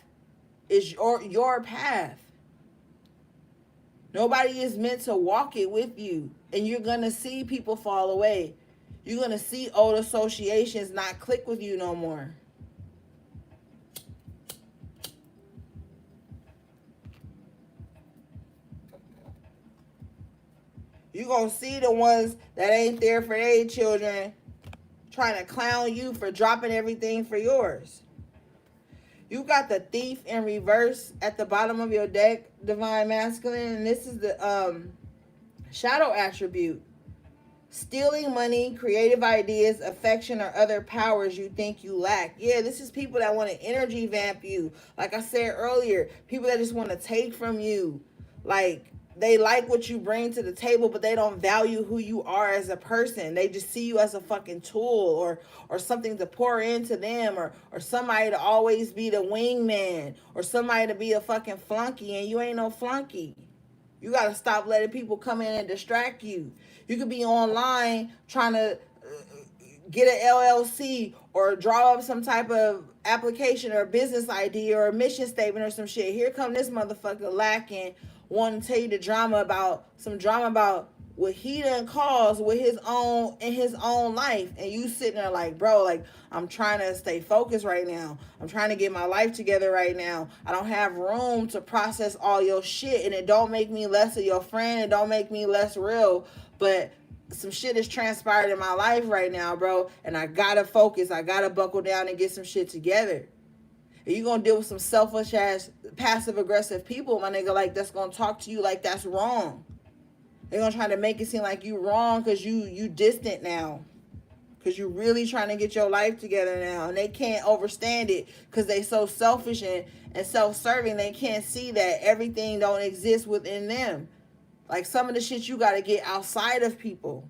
is your path. Nobody is meant to walk it with you. And you're going to see people fall away. You're going to see old associations not click with you no more. You're going to see the ones that ain't there for their children trying to clown you for dropping everything for yours. You got the Thief in reverse at the bottom of your deck, Divine Masculine. And this is the shadow attribute. Stealing money, creative ideas, affection, or other powers you think you lack. Yeah, this is people that want to energy vamp you. Like I said earlier, people that just want to take from you. Like, they like what you bring to the table, but they don't value who you are as a person. They just see you as a fucking tool or something to pour into them or somebody to always be the wingman or somebody to be a fucking flunky, and you ain't no flunky. You got to stop letting people come in and distract you. You could be online trying to get an LLC or draw up some type of application or business idea or a mission statement or some shit. Here come this motherfucker lacking, wanting to tell you the drama about what he done caused with his own life, and you sitting there like, bro, like, I'm trying to stay focused right now. I'm trying to get my life together right now. I don't have room to process all your shit, and it don't make me less of your friend. It don't make me less real, but some shit has transpired in my life right now, bro, and I gotta focus. I gotta buckle down and get some shit together. And you gonna deal with some selfish ass, passive aggressive people, my nigga, like that's gonna talk to you like that's wrong. They're gonna try to make it seem like you wrong because you distant now. Because you really trying to get your life together now. And they can't understand it because they so selfish and self-serving. They can't see that everything don't exist within them. Like some of the shit you got to get outside of people.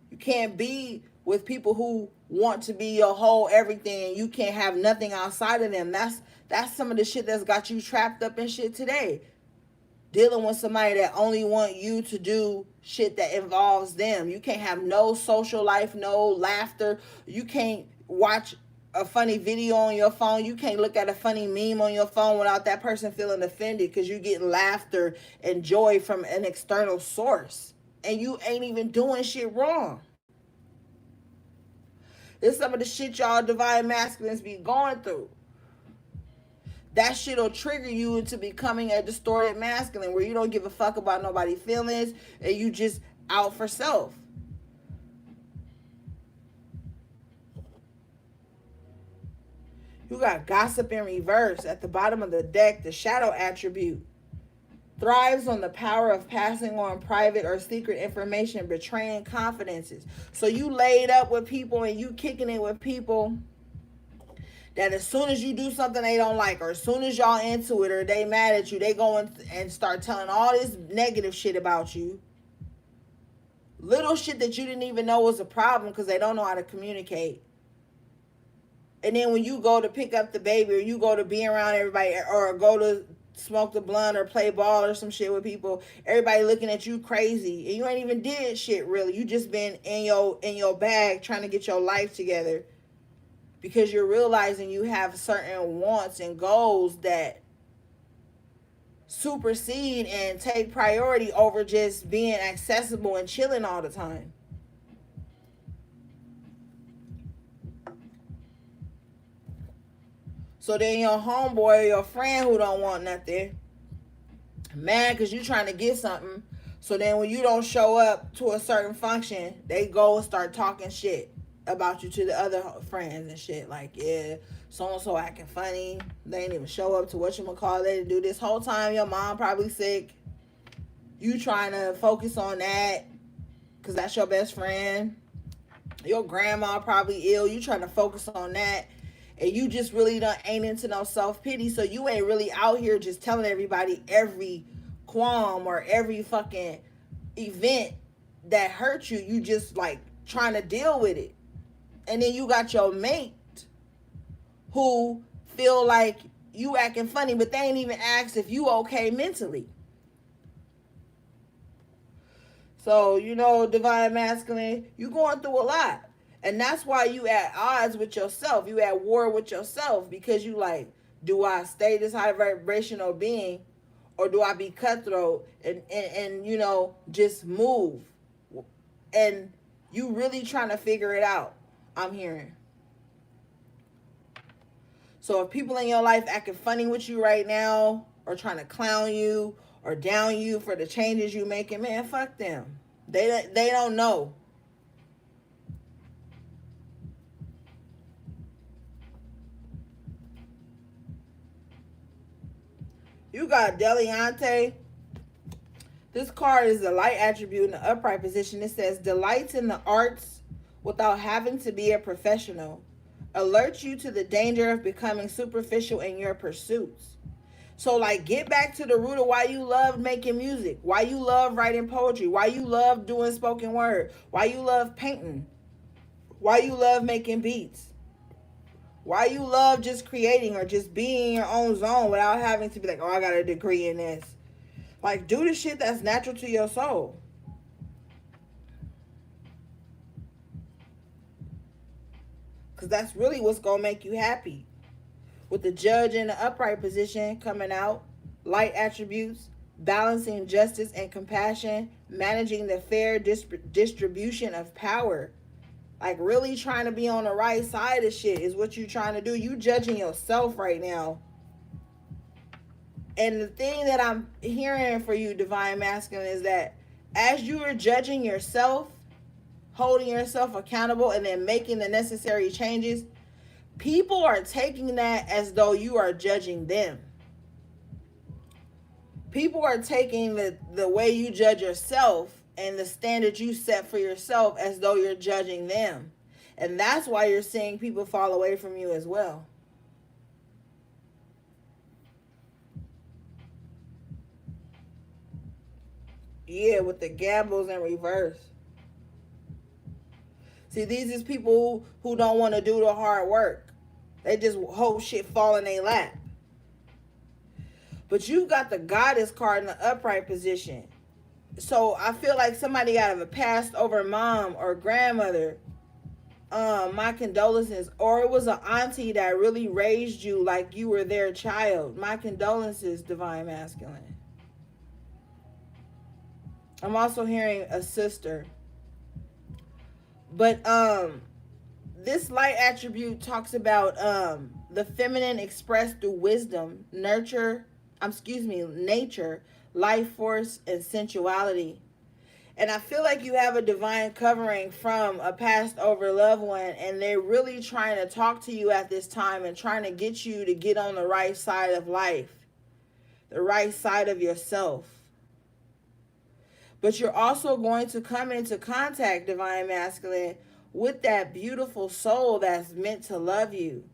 You can't be with people who want to be your whole everything and you can't have nothing outside of them. That's some of the shit that's got you trapped up in shit today. Dealing with somebody that only want you to do shit that involves them. You can't have no social life, no laughter. You can't watch a funny video on your phone. You can't look at a funny meme on your phone without that person feeling offended because you're getting laughter and joy from an external source. And you ain't even doing shit wrong. This is some of the shit y'all divine masculines be going through. That shit will trigger you into becoming a distorted masculine where you don't give a fuck about nobody's feelings and you just out for self. You got gossip in reverse at the bottom of the deck, the shadow attribute. Thrives on the power of passing on private or secret information, betraying confidences. So you laid up with people and you kicking it with people that as soon as you do something they don't like, or as soon as y'all into it, or they mad at you, they go and start telling all this negative shit about you. Little shit that you didn't even know was a problem because they don't know how to communicate. And then when you go to pick up the baby, or you go to be around everybody, or go to smoke the blunt or play ball or some shit with people, everybody looking at you crazy. And you ain't even did shit really. You just been in your bag trying to get your life together. Because you're realizing you have certain wants and goals that supersede and take priority over just being accessible and chilling all the time. So then your homeboy or your friend who don't want nothing, mad because you trying to get something. So then when you don't show up to a certain function, they go and start talking shit about you to the other friends and shit. Like, yeah, so-and-so acting funny. They ain't even show up to whatchamacallit they do this whole time. Your mom probably sick. You trying to focus on that because that's your best friend. Your grandma probably ill. You trying to focus on that. And you just really ain't into no self-pity. So you ain't really out here just telling everybody every qualm or every fucking event that hurt you. You just like trying to deal with it. And then you got your mate who feel like you acting funny, but they ain't even asked if you okay mentally. So, divine masculine, you going through a lot. And that's why you at odds with yourself. You at war with yourself because you like, do I stay this high vibrational being or do I be cutthroat and just move? And you really trying to figure it out. I'm hearing. So if people in your life acting funny with you right now or trying to clown you or down you for the changes you making, man, fuck them. They don't know. You got Deliante. This card is a light attribute in the upright position. It says delights in the arts without having to be a professional. Alert you to the danger of becoming superficial in your pursuits. So like get back to the root of why you love making music, why you love writing poetry, why you love doing spoken word, why you love painting, why you love making beats, why you love just creating or just being in your own zone without having to be like, oh, I got a degree in this. Like do the shit that's natural to your soul. Because that's really what's going to make you happy. With the judge in the upright position coming out, light attributes, balancing justice and compassion, managing the fair distribution of power. Like really trying to be on the right side of shit is what you trying to do. You judging yourself right now. And the thing that I'm hearing for you, divine masculine, is that As you are judging yourself, holding yourself accountable, and then making the necessary changes, people are taking that as though you are judging them. People are taking the way you judge yourself and the standard you set for yourself as though you're judging them. And that's why you're seeing people fall away from you as well. Yeah, with the gambles in reverse. See, these is people who don't want to do the hard work. They just hope shit fall in their lap. But you got the goddess card in the upright position. So I feel like somebody out of a passed over mom or grandmother, my condolences. Or it was an auntie that really raised you like you were their child. My condolences, divine masculine. I'm also hearing a sister. But this light attribute talks about the feminine expressed through wisdom, nature, life force, and sensuality. And I feel like you have a divine covering from a passed over loved one, and they're really trying to talk to you at this time and trying to get you to get on the right side of life, the right side of yourself. But you're also going to come into contact, divine masculine, with that beautiful soul that's meant to love you.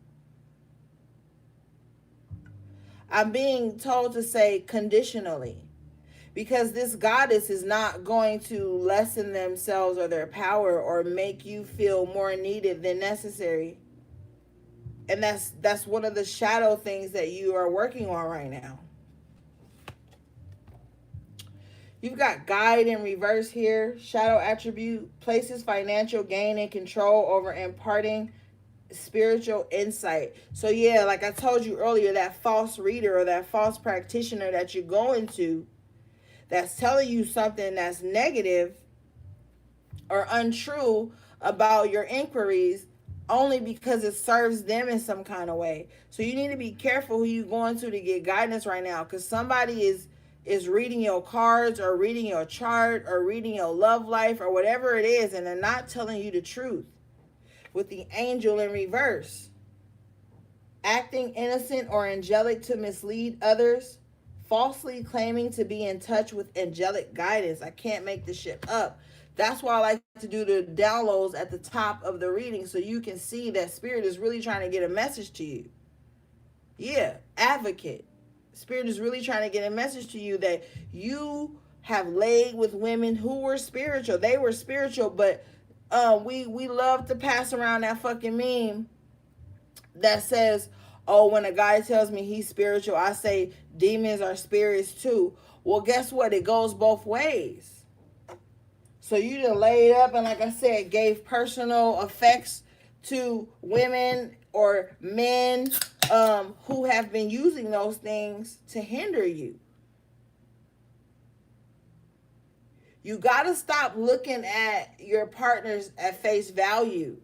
I'm being told to say conditionally, because this goddess is not going to lessen themselves or their power or make you feel more needed than necessary. And that's one of the shadow things that you are working on right now. You've got guide in reverse here. Shadow attribute places financial gain and control over imparting spiritual insight. So yeah, like I told you earlier, that false reader or that false practitioner that you're going to, that's telling you something that's negative or untrue about your inquiries only because it serves them in some kind of way. So you need to be careful who you're going to get guidance right now, because somebody is reading your cards or reading your chart or reading your love life or whatever it is, and they're not telling you the truth. With the angel in reverse, acting innocent or angelic to mislead others, falsely claiming to be in touch with angelic guidance. I can't make this shit up. That's why I like to do the downloads at the top of the reading, so you can see that spirit is really trying to get a message to you. Yeah, advocate. Spirit is really trying to get a message to you that you have laid with women who were spiritual. They were spiritual, but we love to pass around that fucking meme that says, oh, when a guy tells me he's spiritual, I say demons are spirits too. Well, guess what? It goes both ways. So you done laid up and, like I said, gave personal effects to women or men who have been using those things to hinder you. You got to stop looking at your partners at face value.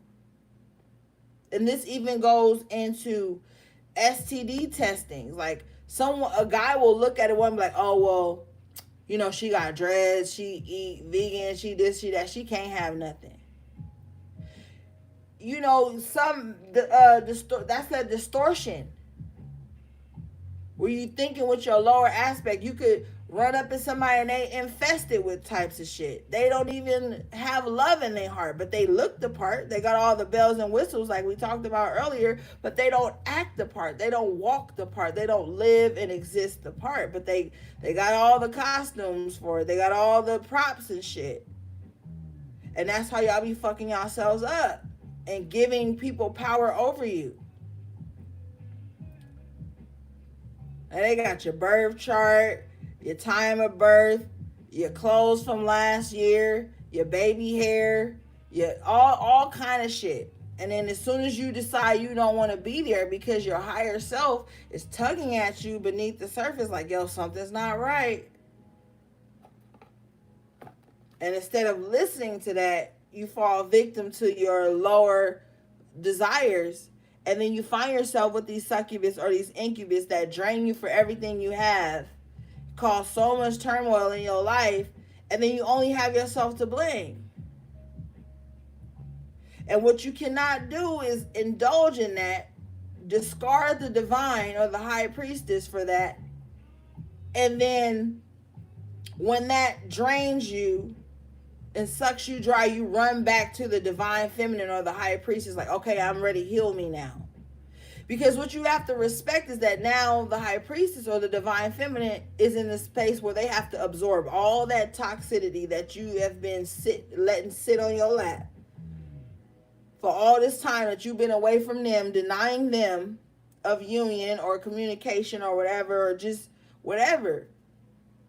And this even goes into STD testing. Like a guy will look at a woman like, oh, well, you know, she got dreads, she eat vegan, she this, she that, she can't have nothing. You know, that's that distortion. Where you thinking with your lower aspect, you could run up at somebody and they infested with types of shit. They don't even have love in their heart, but they look the part. They got all the bells and whistles like we talked about earlier, but they don't act the part. They don't walk the part. They don't live and exist the part, but they got all the costumes for it. They got all the props and shit. And that's how y'all be fucking yourselves up and giving people power over you. And they got your birth chart, your time of birth, your clothes from last year, your baby hair, your all kind of shit. And then as soon as you decide you don't want to be there because your higher self is tugging at you beneath the surface like, yo, something's not right. And instead of listening to that, you fall victim to your lower desires. And then you find yourself with these succubus or these incubus that drain you for everything you have, cause so much turmoil in your life, And then you only have yourself to blame. And what you cannot do is indulge in that, discard the divine or the high priestess for that, and then when that drains you and sucks you dry, you run back to the divine feminine or the high priestess, like, okay, I'm ready, heal me now. Because what you have to respect is that now the high priestess or the divine feminine is in the space where they have to absorb all that toxicity that you have been letting sit on your lap for all this time that you've been away from them, denying them of union or communication or whatever, or just whatever.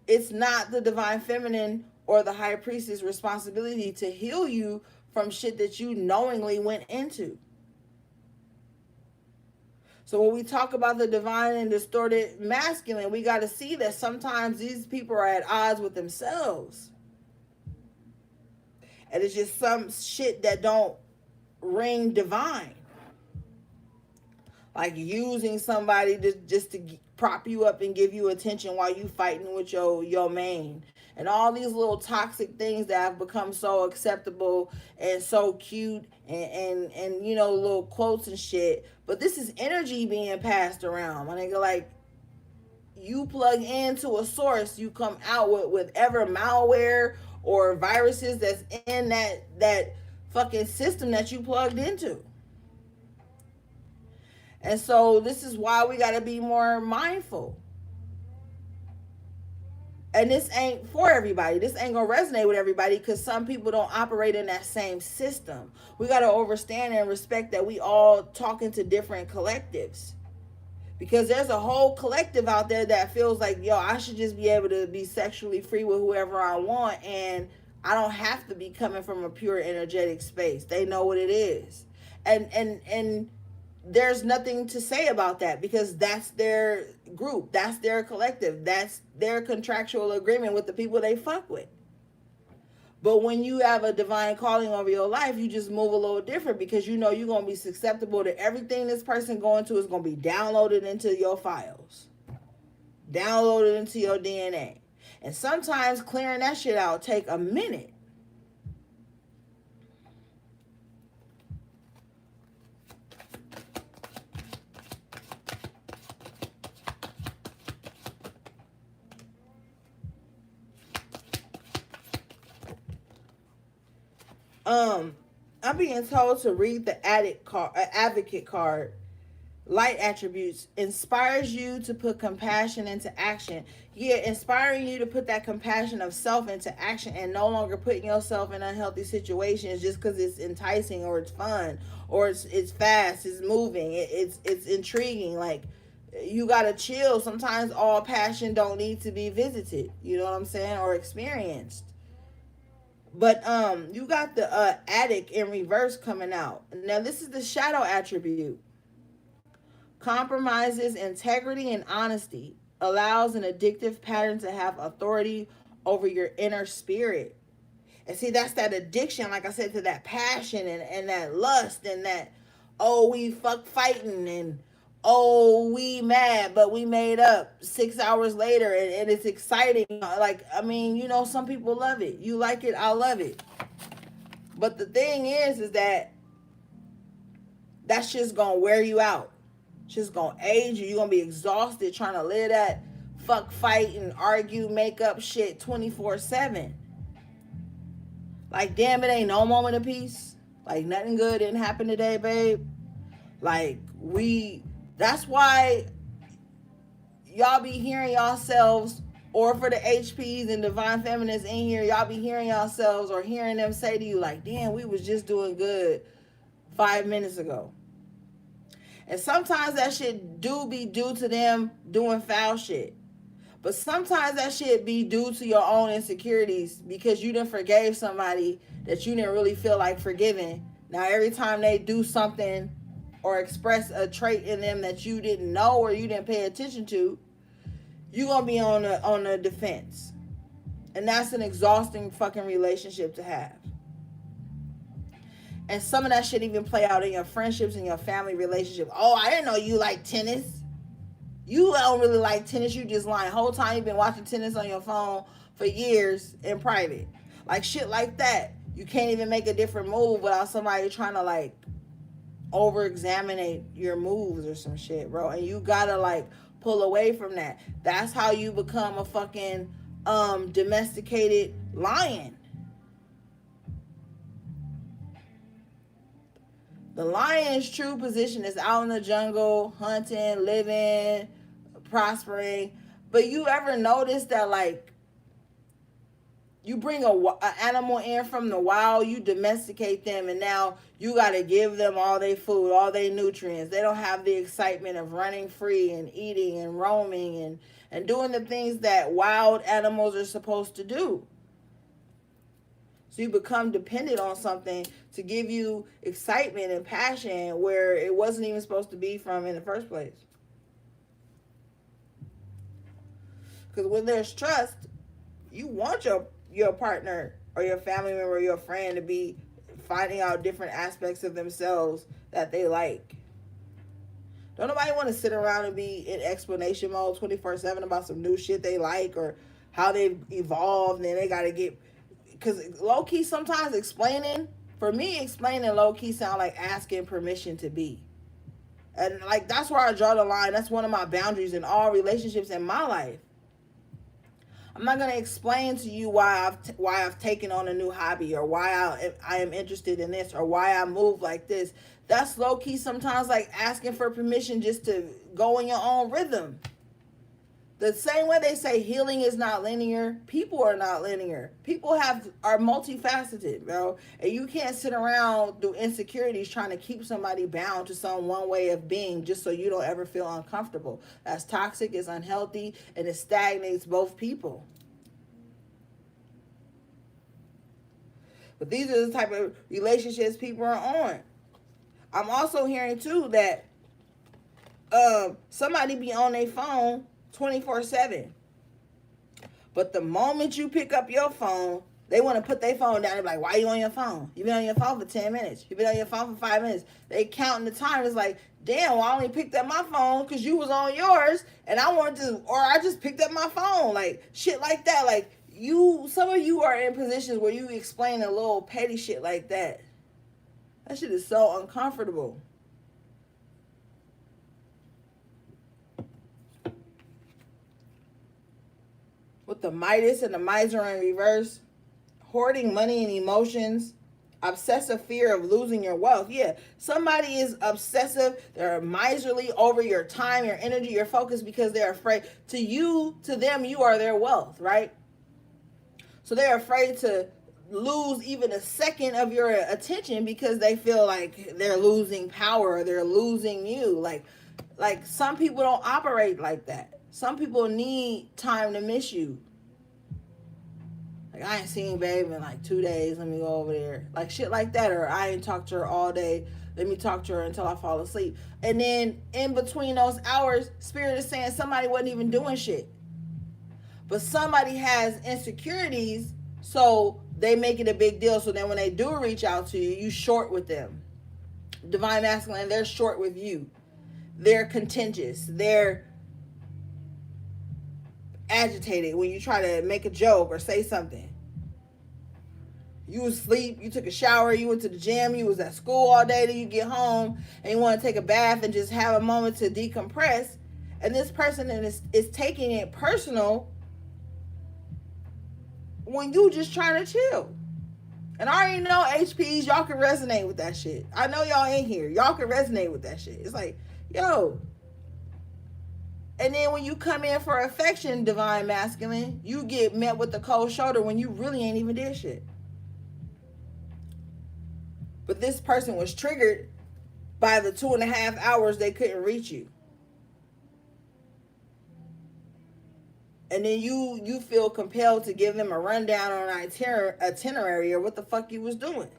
It's not the divine feminine or the high priestess responsibility to heal you from shit that you knowingly went into. So when we talk about the divine and distorted masculine, we got to see that sometimes these people are at odds with themselves. And it's just some shit that don't ring divine. Like using somebody just to prop you up and give you attention while you fighting with your main. And all these little toxic things that have become so acceptable and so cute and you know, little quotes and shit. But this is energy being passed around. My nigga, like, you plug into a source, you come out with whatever malware or viruses that's in that fucking system that you plugged into. And so this is why we got to be more mindful. And this ain't for everybody. This ain't going to resonate with everybody because some people don't operate in that same system. We got to understand and respect that we all talking to different collectives. Because there's a whole collective out there that feels like, yo, I should just be able to be sexually free with whoever I want. And I don't have to be coming from a pure energetic space. They know what it is. And there's nothing to say about that because that's their group. That's their collective. That's their contractual agreement with the people they fuck with. But when you have a divine calling over your life, you just move a little different because you know you're going to be susceptible to everything this person going to is going to be downloaded into your files. Downloaded into your DNA. And sometimes clearing that shit out take a minute. I'm being told to read the advocate card. Light attributes inspires you to put compassion into action. Yeah, inspiring you to put that compassion of self into action and no longer putting yourself in unhealthy situations just because it's enticing or it's fun or it's fast, it's moving, it's intriguing. Like, you gotta chill. Sometimes all passion don't need to be visited. You know what I'm saying? Or experienced. But you got the addict in reverse coming out. Now this is the shadow attribute. Compromises integrity and honesty. Allows an addictive pattern to have authority over your inner spirit. And see, that's that addiction, like I said, to that passion and that lust and that, oh, we fuck fighting and oh, we mad, but we made up 6 hours later and it's exciting. Like, I mean, you know, some people love it. You like it, I love it. But the thing is that shit's gonna wear you out. Just gonna age you. You're gonna be exhausted trying to live that fuck, fight, and argue, make up shit 24/7. Like, damn, it ain't no moment of peace. Like, nothing good didn't happen today, babe. Like, that's why y'all be hearing yourselves, or for the HPs and divine feminists in here, y'all be hearing yourselves or hearing them say to you, like, damn, we was just doing good 5 minutes ago. And sometimes that shit do be due to them doing foul shit. But sometimes that shit be due to your own insecurities because you done forgave somebody that you didn't really feel like forgiving. Now every time they do something or express a trait in them that you didn't know or you didn't pay attention to, you're going to be on the defense. And that's an exhausting fucking relationship to have. And some of that shit even play out in your friendships and your family relationships. Oh, I didn't know you like tennis. You don't really like tennis. You just lying. Whole time you've been watching tennis on your phone for years in private. Like shit like that. You can't even make a different move without somebody trying to like over examine your moves or some shit, bro. And you gotta like pull away from that. That's how you become a fucking domesticated lion. The lion's true position is out in the jungle, hunting, living, prospering. But you ever notice that, like, you bring a animal in from the wild, you domesticate them, and now you got to give them all their food, all their nutrients. They don't have the excitement of running free and eating and roaming and doing the things that wild animals are supposed to do. So you become dependent on something to give you excitement and passion where it wasn't even supposed to be from in the first place. Because when there's trust, you want your partner or your family member or your friend to be finding out different aspects of themselves that they like. Don't nobody want to sit around and be in explanation mode 24/7 about some new shit they like or how they've evolved, and then they got to get... Because low-key sometimes explaining low-key sound like asking permission to be. And like that's where I draw the line. That's one of my boundaries in all relationships in my life. I'm not going to explain to you why I've taken on a new hobby or why I am interested in this or why I move like this. That's low-key sometimes like asking for permission just to go in your own rhythm. The same way they say healing is not linear, people are not linear. People are multifaceted, bro. And you can't sit around through insecurities trying to keep somebody bound to some one way of being just so you don't ever feel uncomfortable. That's toxic, it's unhealthy, and it stagnates both people. But these are the type of relationships people are on. I'm also hearing too that somebody be on their phone 24/7. But the moment you pick up your phone, they want to put their phone down. They're like, why are you on your phone? You've been on your phone for 10 minutes. You've been on your phone for 5 minutes. They counting the time. It's like, damn, well, I only picked up my phone because you was on yours and I wanted to, or I just picked up my phone. Like, shit like that. Like, some of you are in positions where you explain a little petty shit like that. That shit is so uncomfortable. With the Midas and the miser in reverse, hoarding money and emotions, obsessive fear of losing your wealth. Yeah, somebody is obsessive. They're miserly over your time, your energy, your focus because they're afraid. To them, you are their wealth, right? So they're afraid to lose even a second of your attention because they feel like they're losing power or they're losing you. Like some people don't operate like that. Some people need time to miss you. Like, I ain't seen babe in like 2 days. Let me go over there. Like shit like that. Or I ain't talked to her all day. Let me talk to her until I fall asleep. And then in between those hours, Spirit is saying somebody wasn't even doing shit. But somebody has insecurities, so they make it a big deal. So then when they do reach out to you, you short with them. Divine Masculine, they're short with you. They're contentious. They're agitated when you try to make a joke or say something. You was asleep, you took a shower, you went to the gym, you was at school all day, then you get home and you want to take a bath and just have a moment to decompress. And this person is taking it personal when you just trying to chill. And I already know HPs, y'all can resonate with that shit. I know y'all in here. Y'all can resonate with that shit. It's like, yo. And then when you come in for affection, Divine Masculine, you get met with the cold shoulder when you really ain't even did shit. But this person was triggered by the 2.5 hours they couldn't reach you. And then you feel compelled to give them a rundown on an itinerary or what the fuck you was doing.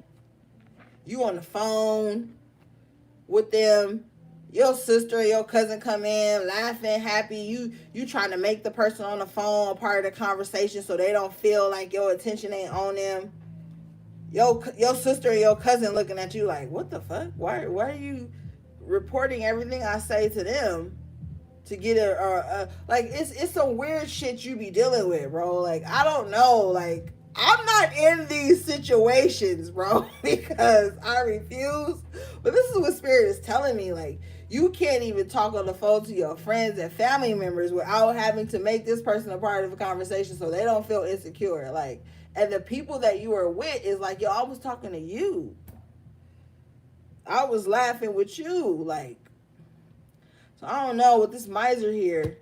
You on the phone with them. Your sister or your cousin come in laughing, happy. You trying to make the person on the phone a part of the conversation so they don't feel like your attention ain't on them. Your sister or your cousin looking at you like, what the fuck? Why are you reporting everything I say to them to get like it's some weird shit you be dealing with, bro. Like I don't know, like I'm not in these situations, bro, because I refuse. But this is what Spirit is telling me. Like, you can't even talk on the phone to your friends and family members without having to make this person a part of a conversation so they don't feel insecure. Like, and the people that you are with is like, yo, I was talking to you. I was laughing with you. Like, so I don't know with this miser here.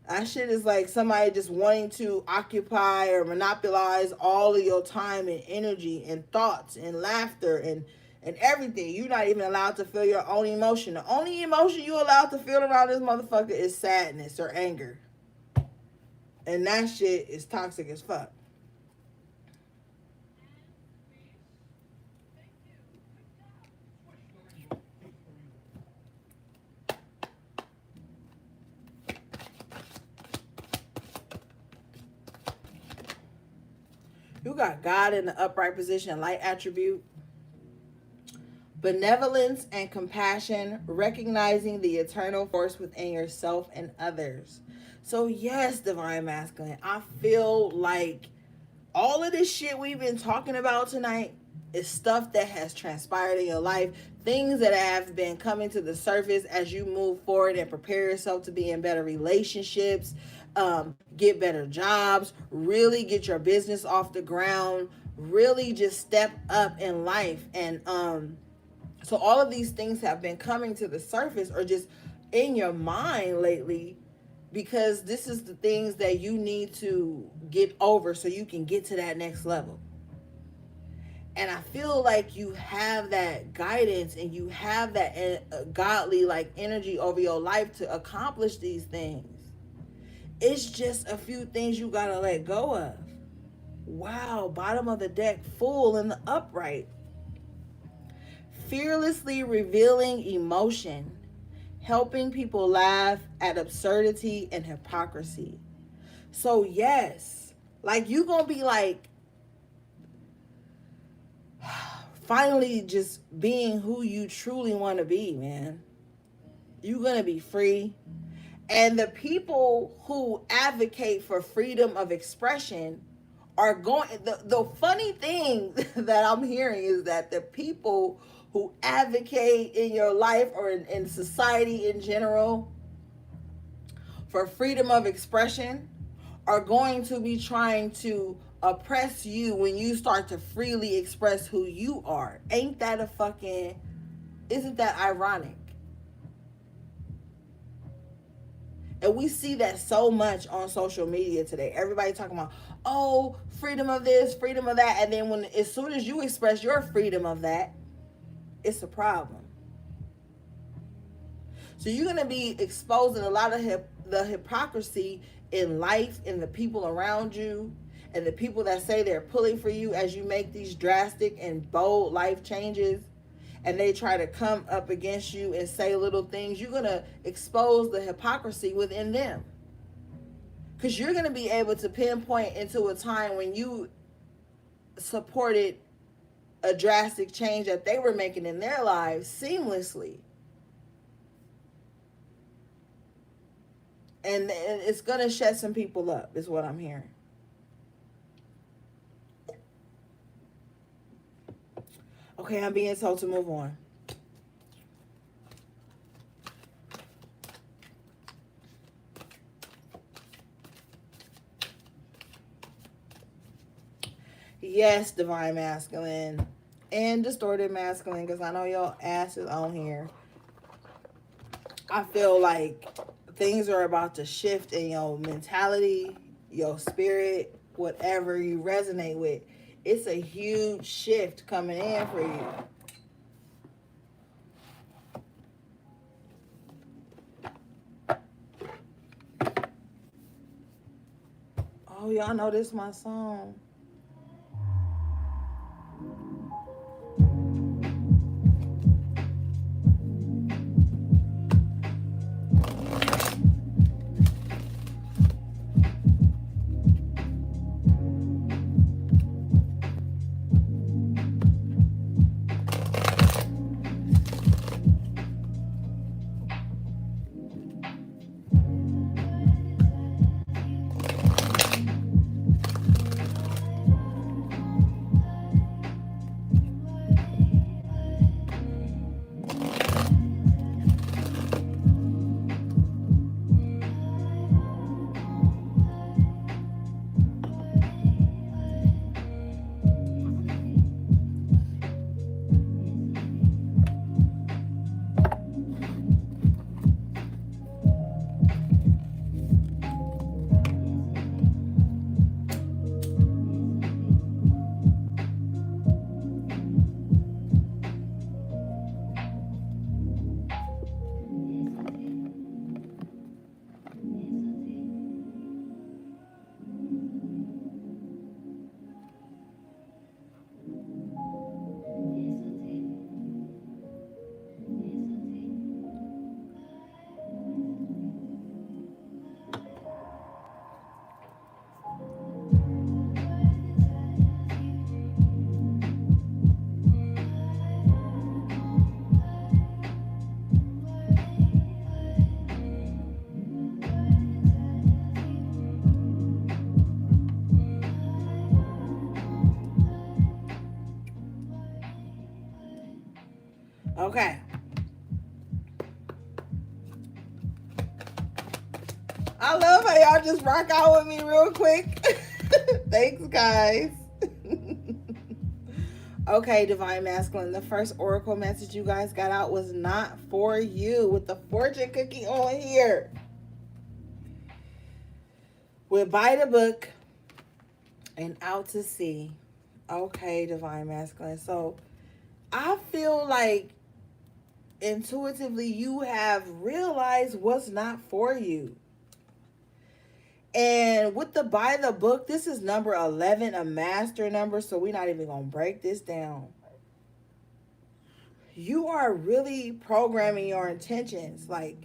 That shit is like somebody just wanting to occupy or monopolize all of your time and energy and thoughts and laughter and everything. You're not even allowed to feel your own emotion. The only emotion you allowed to feel around this motherfucker is sadness or anger. And that shit is toxic as fuck. You got God in the upright position, light attribute. Benevolence and compassion, recognizing the eternal force within yourself and others. So yes, divine masculine, I feel like all of this shit we've been talking about tonight is stuff that has transpired in your life, things that have been coming to the surface as you move forward and prepare yourself to be in better relationships, get better jobs, really get your business off the ground, really just step up in life. And so all of these things have been coming to the surface or just in your mind lately, because this is the things that you need to get over so you can get to that next level. And I feel like you have that guidance and you have that godly like energy over your life to accomplish these things. It's just a few things you gotta let go of. Wow, bottom of the deck, full in the upright. Fearlessly revealing emotion, helping people laugh at absurdity and hypocrisy. So yes, like you gonna be like finally just being who you truly want to be, man. You're gonna be free. And the people who advocate for freedom of expression are going, the funny thing that I'm hearing is that the people who advocate in your life or in society in general for freedom of expression are going to be trying to oppress you when you start to freely express who you are. Ain't that a fucking, isn't that ironic? And we see that so much on social media today. Everybody talking about, oh, freedom of this, freedom of that. And then as soon as you express your freedom of that, it's a problem. So you're going to be exposing a lot of the hypocrisy in life, in the people around you, and the people that say they're pulling for you as you make these drastic and bold life changes. And they try to come up against you and say little things, you're going to expose the hypocrisy within them. Because you're going to be able to pinpoint into a time when you supported a drastic change that they were making in their lives seamlessly. And it's going to shut some people up, is what I'm hearing. Okay, I'm being told to move on. Yes, divine masculine and distorted masculine, because I know your ass is on here. I feel like things are about to shift in your mentality, your spirit, whatever you resonate with. It's a huge shift coming in for you. Oh, y'all know this is my song. Okay. I love how y'all just rock out with me real quick. Thanks, guys. Okay, Divine Masculine. The first oracle message you guys got out was not for you, with the fortune cookie on here. We're by the book and out to sea. Okay, Divine Masculine. So I feel like intuitively you have realized what's not for you. And with the by the book, this is number 11, a master number, so we're not even going to break this down. You are really programming your intentions, like,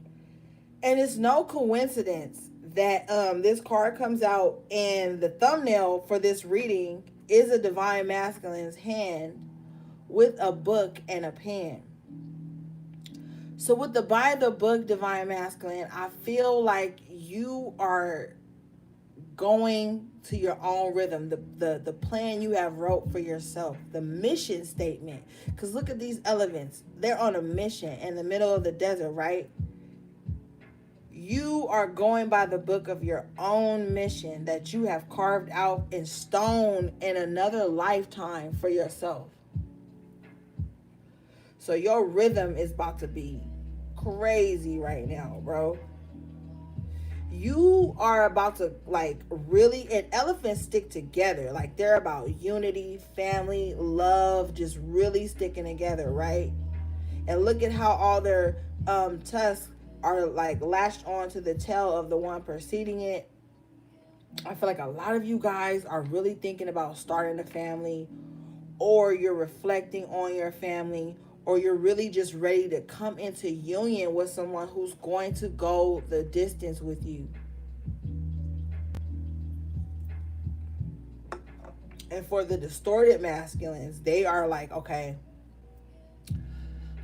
and it's no coincidence that this card comes out and the thumbnail for this reading is a Divine Masculine's hand with a book and a pen. So with the by the book, Divine Masculine, I feel like you are going to your own rhythm, the plan you have wrote for yourself, the mission statement. Because look at these elephants. They're on a mission in the middle of the desert, right? You are going by the book of your own mission that you have carved out in stone in another lifetime for yourself. So your rhythm is about to be crazy right now, bro. You are about to, like, really, and elephants stick together. Like, they're about unity, family, love, just really sticking together, right? And look at how all their tusks are, like, lashed onto the tail of the one preceding it. I feel like a lot of you guys are really thinking about starting a family, or you're reflecting on your family, or you're really just ready to come into union with someone who's going to go the distance with you. And for the distorted masculines, they are like, okay,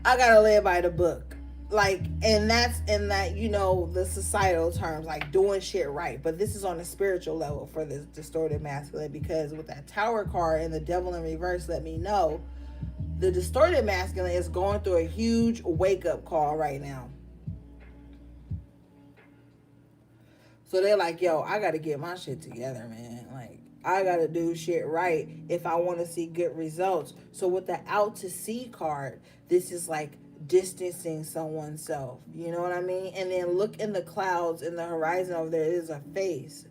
I gotta live by the book. Like, and that's in that, you know, the societal terms, like doing shit right. But this is on a spiritual level for this distorted masculine, because with that Tower card and the devil in reverse, let me know the distorted masculine is going through a huge wake-up call right now. So they're like, yo, I got to get my shit together, man. Like, I got to do shit right if I want to see good results. So with the out to sea card, this is like distancing someone's self. You know what I mean? And then look in the clouds, in the horizon over there is a face.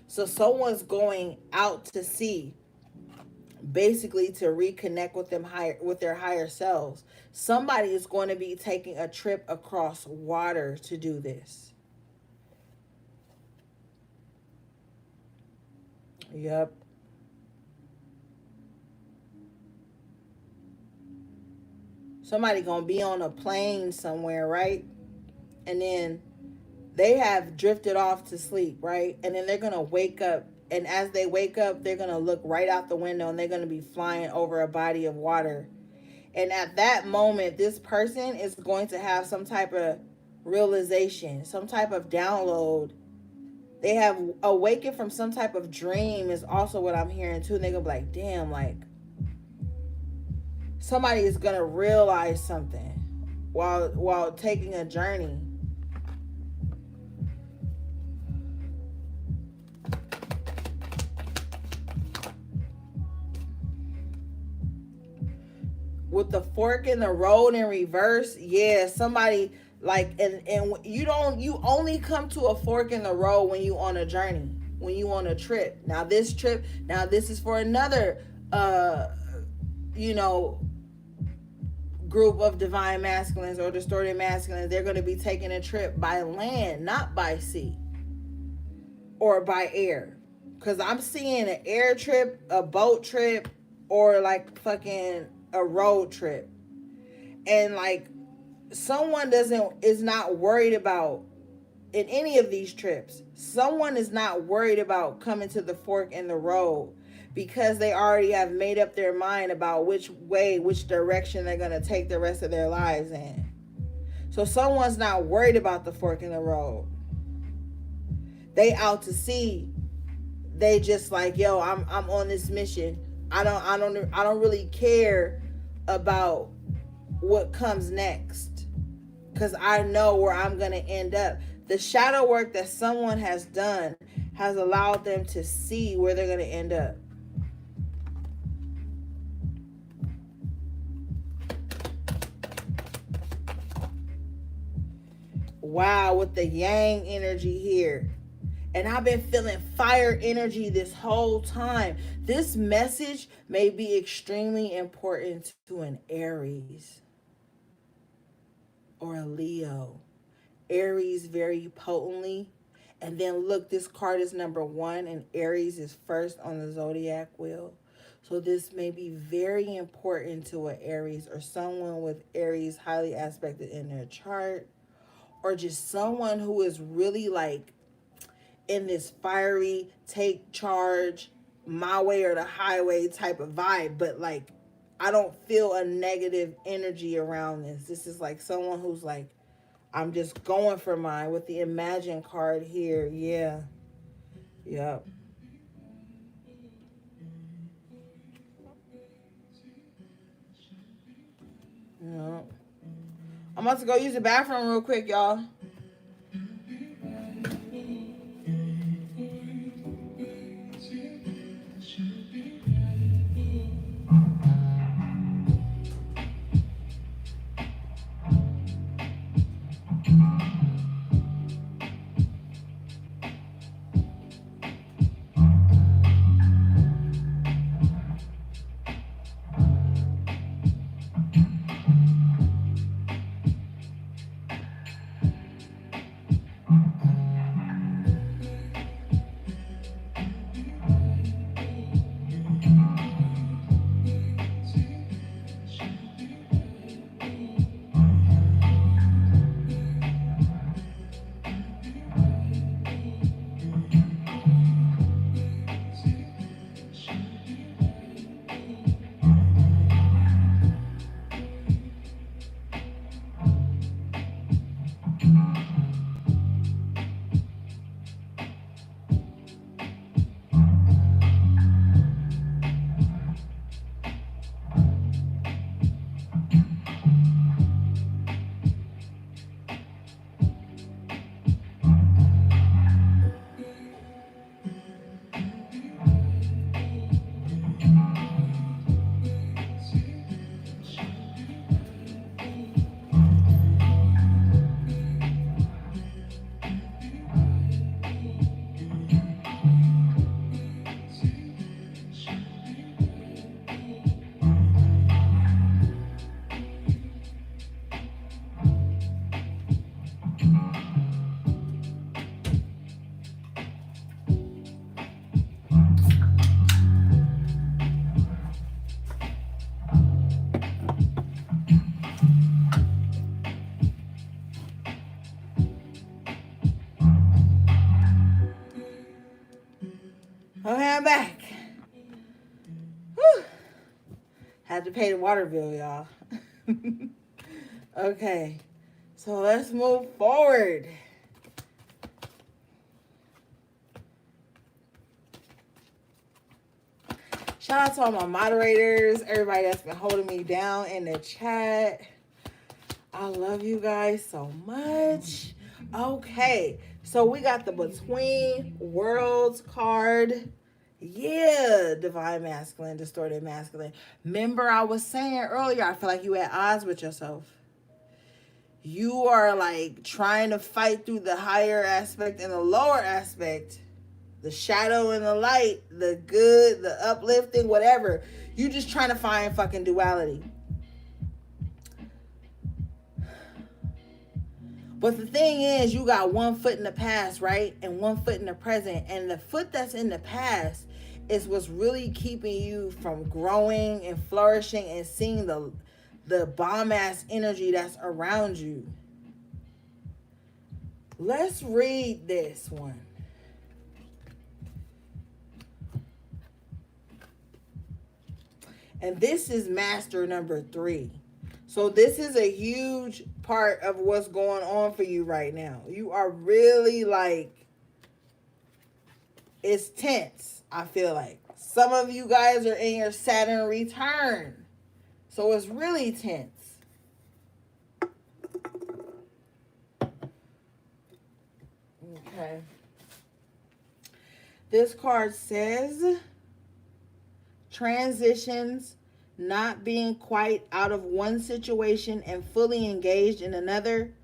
So someone's going out to sea, basically to reconnect with them with their higher selves. Somebody is going to be taking a trip across water to do this. Yep. Somebody gonna be on a plane somewhere, right? And then they have drifted off to sleep, right? And then they're gonna wake up. And as they wake up, they're going to look right out the window and they're going to be flying over a body of water. And at that moment, this person is going to have some type of realization, some type of download. They have awakened from some type of dream is also what I'm hearing too. And they're going to be like, damn, like somebody is going to realize something while taking a journey. With the fork in the road in reverse, yeah, somebody like, and you only come to a fork in the road when you on a journey, when you on a trip. Now this is for another group of divine masculines or distorted masculines. They're going to be taking a trip by land, not by sea or by air, because I'm seeing an air trip, a boat trip, or like fucking a road trip. And like someone is not worried about, in any of these trips, someone is not worried about coming to the fork in the road, because they already have made up their mind about which direction they're going to take the rest of their lives in. So someone's not worried about the fork in the road. They out to sea. They just like, yo, I'm on this mission. I don't really care about what comes next, because I know where I'm going to end up. The shadow work that someone has done has allowed them to see where they're going to end up. Wow, with the yang energy here. And I've been feeling fire energy this whole time. This message may be extremely important to an Aries or a Leo. Aries very potently. And then look, this card is number 1 and Aries is first on the zodiac wheel. So this may be very important to an Aries or someone with Aries highly aspected in their chart, or just someone who is really like in this fiery, take charge, my way or the highway type of vibe. But like, I don't feel a negative energy around this. This is like someone who's like, I'm just going for mine with the Imagine card here. Yeah. Yep. Yep. I'm about to go use the bathroom real quick, y'all. Okay, I'm back. Whew. Had to pay the water bill, y'all. Okay, so let's move forward. Shout out to all my moderators, everybody that's been holding me down in the chat. I love you guys so much. Okay, so we got the Between Worlds card. Yeah, Divine Masculine, Distorted Masculine. Remember I was saying earlier, I feel like you at odds with yourself. You are like trying to fight through the higher aspect and the lower aspect. The shadow and the light, the good, the uplifting, whatever. You just trying to find fucking duality. But the thing is, you got one foot in the past, right? And one foot in the present. And the foot that's in the past is what's really keeping you from growing and flourishing and seeing the bomb-ass energy that's around you. Let's read this one. And this is master number 3. So this is a huge part of what's going on for you right now. You are really like, it's tense, I feel like. Some of you guys are in your Saturn return. So it's really tense. This card says transitions, not being quite out of one situation and fully engaged in another,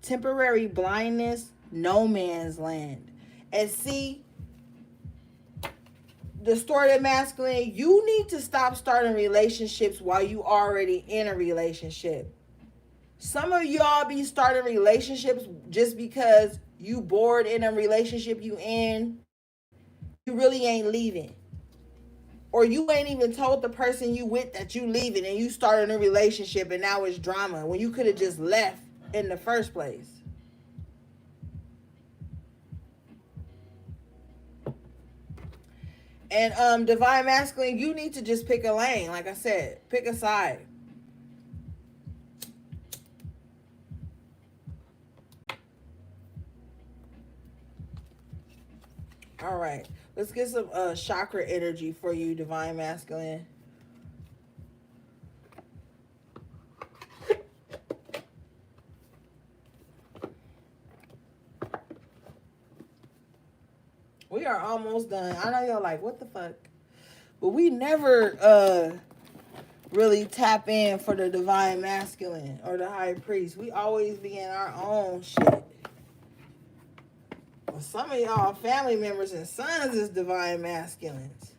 temporary blindness, no man's land. And see, distorted masculine, you need to stop starting relationships while you already in a relationship. Some of y'all be starting relationships just because you bored in a relationship you in. You really ain't leaving. Or you ain't even told the person you with that you leaving and you started a relationship and now it's drama when you could have just left in the first place. And divine masculine, you need to just pick a lane. Like I said, pick a side. All right, let's get some chakra energy for you, divine masculine. We are almost done. I know y'all like, what the fuck? But we never really tap in for the divine masculine or the high priest. We always be in our own shit. Well, some of y'all family members and sons is divine masculines.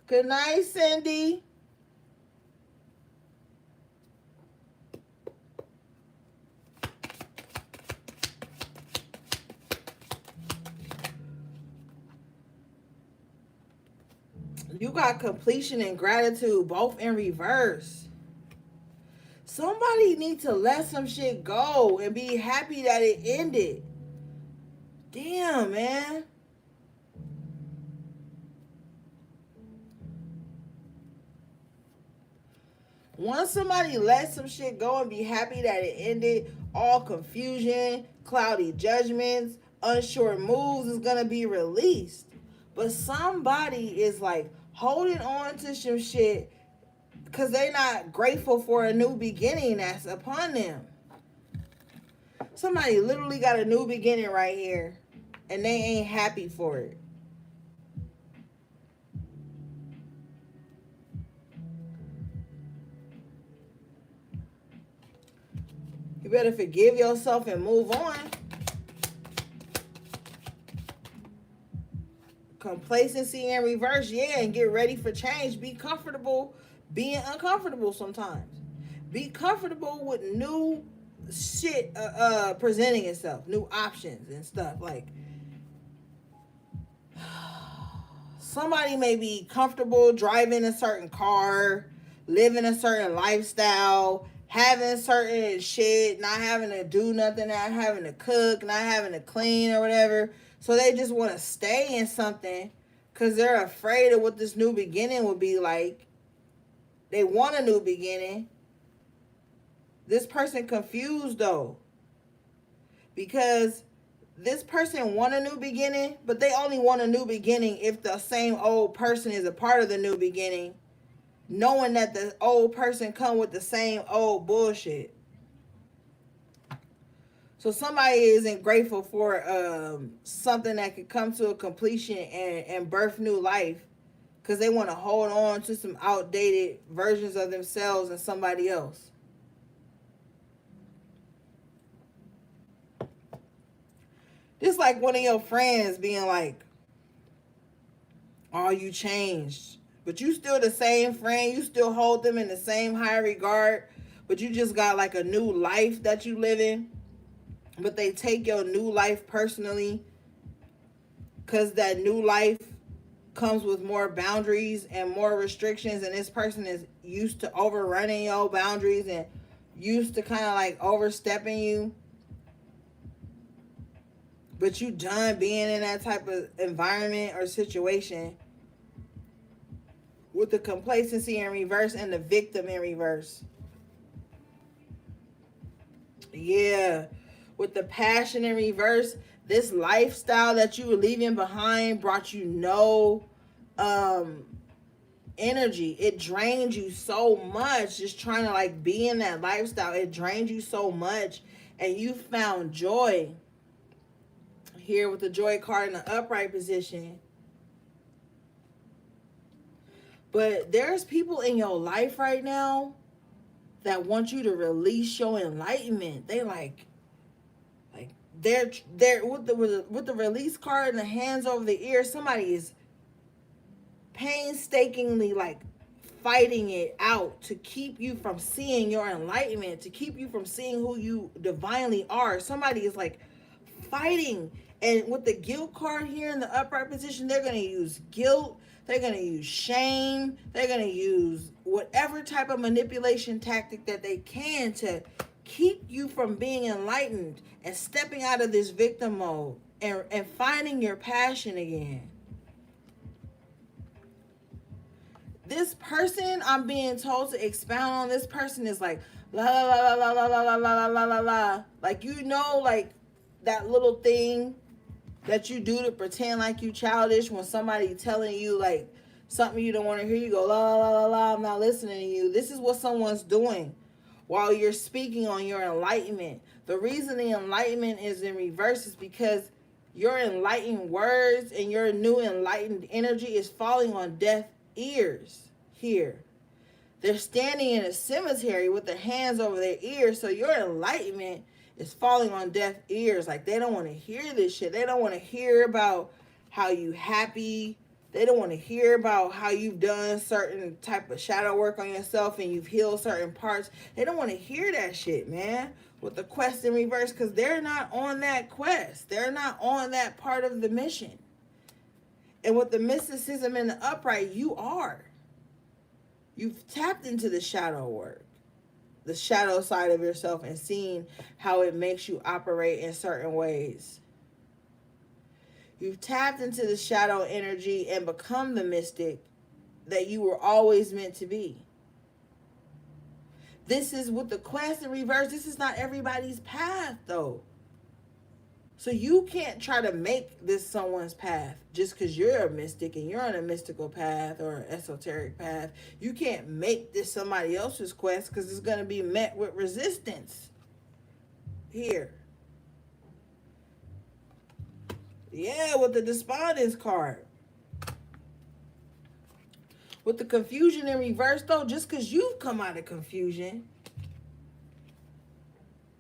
Good night, Cindy. You got completion and gratitude both in reverse. Somebody need to let some shit go and be happy that it ended. Damn, man. Once somebody lets some shit go and be happy that it ended, all confusion, cloudy judgments, unsure moves is gonna be released. But somebody is like holding on to some shit because they're not grateful for a new beginning that's upon them. Somebody literally got a new beginning right here and they ain't happy for it. You better forgive yourself and move on. Complacency in reverse, yeah, and get ready for change. Be comfortable being uncomfortable sometimes. Be comfortable with new shit presenting itself, new options and stuff. Like, somebody may be comfortable driving a certain car, living a certain lifestyle, having certain shit, not having to do nothing, not having to cook, not having to clean or whatever. So they just want to stay in something because they're afraid of what this new beginning would be like. They want a new beginning. This person confused though, because this person want a new beginning, but they only want a new beginning if the same old person is a part of the new beginning, knowing that the old person come with the same old bullshit. So somebody isn't grateful for something that could come to a completion and birth new life because they want to hold on to some outdated versions of themselves and somebody else. Just like one of your friends being like, oh, you changed. But you still the same friend. You still hold them in the same high regard. But you just got like a new life that you live in. But they take your new life personally because that new life comes with more boundaries and more restrictions. And this person is used to overrunning your boundaries and used to kind of like overstepping you, but you done being in that type of environment or situation with the complacency in reverse and the victim in reverse. Yeah, with the passion in reverse, this lifestyle that you were leaving behind brought you no um energy. It drained you so much just trying to like be in that lifestyle. It drained you so much, and you found joy here with the joy card in the upright position. But there's people in your life right now that want you to release your enlightenment. They like they're with the release card and the hands over the ear. Somebody is painstakingly like fighting it out to keep you from seeing your enlightenment, to keep you from seeing who you divinely are. Somebody is like fighting. And with the guilt card here in the upright position, they're going to use guilt, they're going to use shame, they're going to use whatever type of manipulation tactic that they can to keep you from being enlightened and stepping out of this victim mode and finding your passion again. This person I'm being told to expound on, this person is like la la la la la la la la la la la. Like, you know, like that little thing that you do to pretend like you childish when somebody telling you like something you don't want to hear. You go la la la la, I'm not listening to you. This is what someone's doing while you're speaking on your enlightenment. The reason the enlightenment is in reverse is because your enlightened words and your new enlightened energy is falling on deaf ears here. They're standing in a cemetery with their hands over their ears, so your enlightenment is falling on deaf ears. Like, they don't want to hear this shit. They don't want to hear about how you happy. They don't want to hear about how you've done certain type of shadow work on yourself and you've healed certain parts. They don't want to hear that shit, man. With the quest in reverse, because they're not on that quest. They're not on that part of the mission. And with the mysticism in the upright, you are. You've tapped into the shadow work, the shadow side of yourself, and seen how it makes you operate in certain ways. You've tapped into the shadow energy and become the mystic that you were always meant to be. This is with the quest in reverse. This is not everybody's path, though. So you can't try to make this someone's path just because you're a mystic and you're on a mystical path or an esoteric path. You can't make this somebody else's quest because it's going to be met with resistance here. Yeah, with the despondence card. With the confusion in reverse, though, just because you've come out of confusion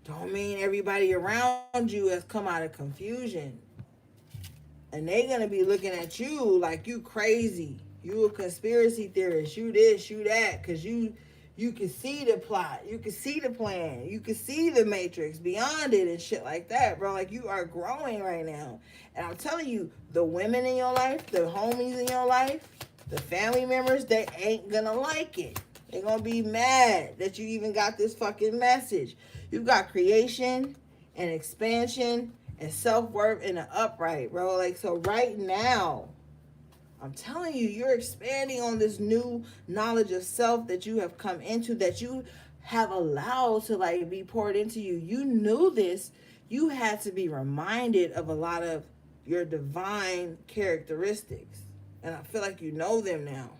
don't mean everybody around you has come out of confusion. And they're going to be looking at you like you crazy. You a conspiracy theorist. You this, you that. Because you can see the plot. You can see the plan. You can see the matrix beyond it and shit like that, bro. Like, you are growing right now. And I'm telling you, the women in your life, the homies in your life, the family members, they ain't going to like it. They're going to be mad that you even got this fucking message. You've got creation and expansion and self-worth in the upright, bro. Like, so right now, I'm telling you, you're expanding on this new knowledge of self that you have come into, that you have allowed to like be poured into you. You knew this. You had to be reminded of a lot of your divine characteristics. And I feel like you know them now.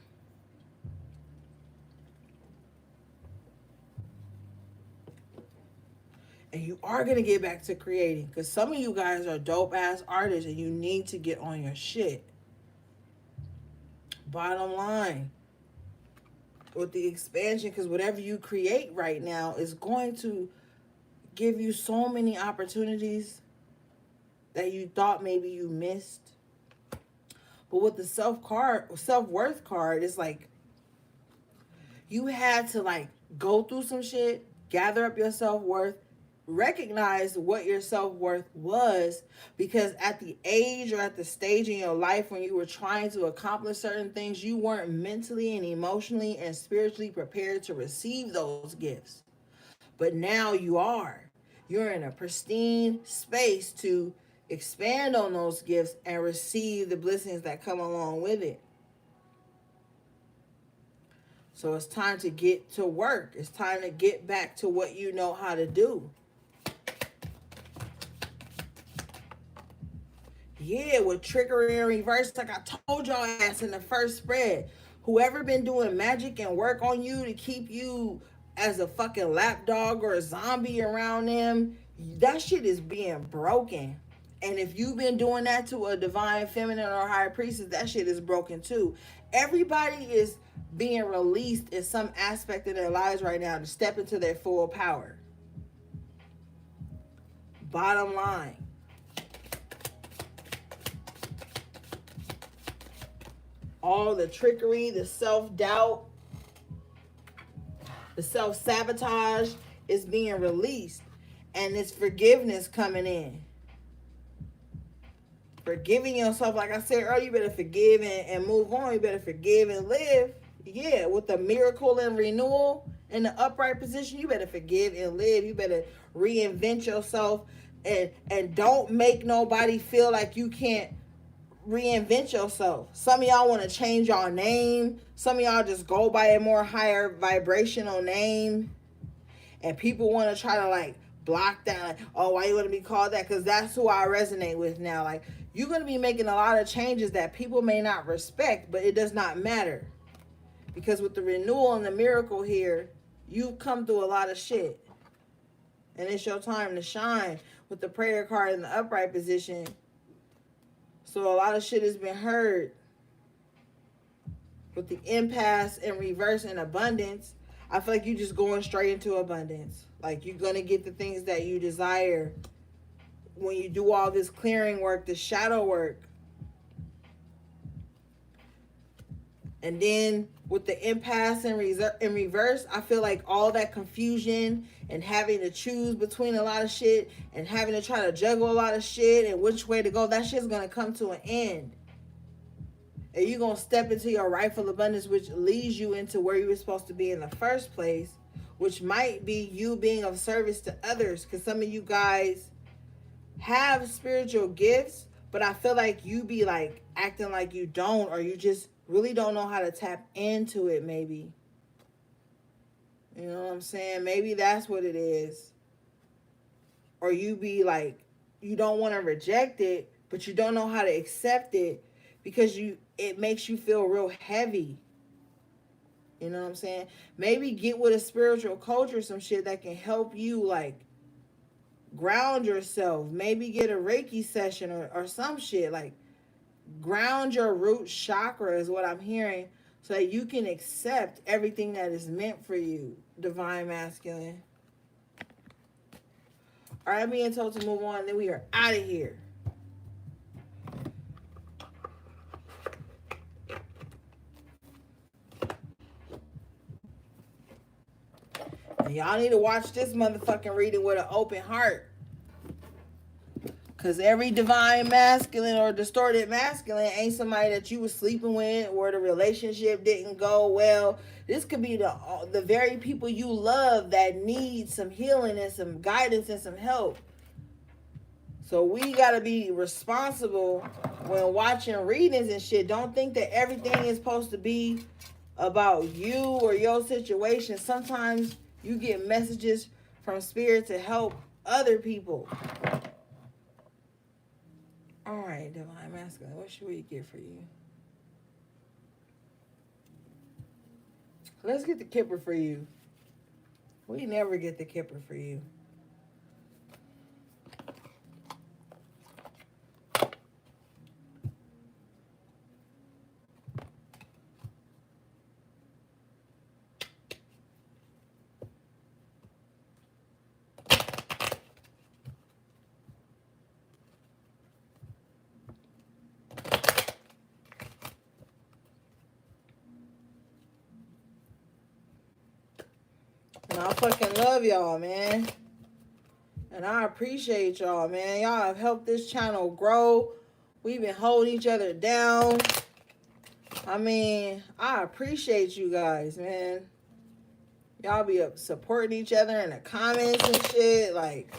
And you are going to get back to creating, because some of you guys are dope ass artists and you need to get on your shit. Bottom line, with the expansion, because whatever you create right now is going to give you so many opportunities that you thought maybe you missed. But with the self-worth card, it's like you had to like go through some shit, gather up your self-worth, recognize what your self-worth was, because at the age or at the stage in your life when you were trying to accomplish certain things, you weren't mentally and emotionally and spiritually prepared to receive those gifts. But now you are. You're in a pristine space to expand on those gifts and receive the blessings that come along with it. So it's time to get to work. It's time to get back to what you know how to do. Yeah, with trickery and reverse, like I told y'all ass in the first spread. Whoever been doing magic and work on you to keep you as a fucking lapdog or a zombie around them, that shit is being broken. And if you've been doing that to a divine feminine or high priestess, that shit is broken too. Everybody is being released in some aspect of their lives right now to step into their full power. Bottom line. All the trickery, the self-doubt, the self-sabotage is being released. And it's forgiveness coming in. Forgiving yourself, like I said earlier, you better forgive and move on. You better forgive and live. Yeah, with the miracle and renewal in the upright position, you better forgive and live. You better reinvent yourself and don't make nobody feel like you can't reinvent yourself. Some of y'all want to change y'all name. Some of y'all just go by a more higher vibrational name. And people want to try to like block that. Like, oh, why you want to be called that? Because that's who I resonate with now. Like, you're going to be making a lot of changes that people may not respect, but it does not matter. Because with the renewal and the miracle here, you've come through a lot of shit. And it's your time to shine with the prayer card in the upright position. So a lot of shit has been heard. With the impasse and reverse and abundance, I feel like you're just going straight into abundance. Like you're going to get the things that you desire when you do all this clearing work, the shadow work. And then with the impasse and reverse, I feel like all that confusion and having to choose between a lot of shit and having to try to juggle a lot of shit and which way to go, that shit's going to come to an end. And you're going to step into your rightful abundance, which leads you into where you were supposed to be in the first place, which might be you being of service to others. Because some of you guys have spiritual gifts, but I feel like you be like acting like you don't, or you just really don't know how to tap into it, maybe. You know what I'm saying? Maybe that's what it is. Or you be like, you don't want to reject it, but you don't know how to accept it because it makes you feel real heavy. You know what I'm saying? Maybe get with a spiritual coach or some shit that can help you like ground yourself. Maybe get a Reiki session or some shit. Like ground your root chakra is what I'm hearing, so that you can accept everything that is meant for you, divine masculine. All right, I'm being told to move on, and then we are out of here. And y'all need to watch this motherfucking reading with an open heart. Because every divine masculine or distorted masculine ain't somebody that you was sleeping with or the relationship didn't go well. This could be the very people you love that need some healing and some guidance and some help. So we got to be responsible when watching readings and shit. Don't think that everything is supposed to be about you or your situation. Sometimes you get messages from spirit to help other people. All right, divine masculine, what should we get for you? Let's get the Kipper for you. We never get the Kipper for you. And I fucking love y'all, man. And I appreciate y'all, man. Y'all have helped this channel grow. We've been holding each other down. I mean, I appreciate you guys, man. Y'all be up supporting each other in the comments and shit. Like,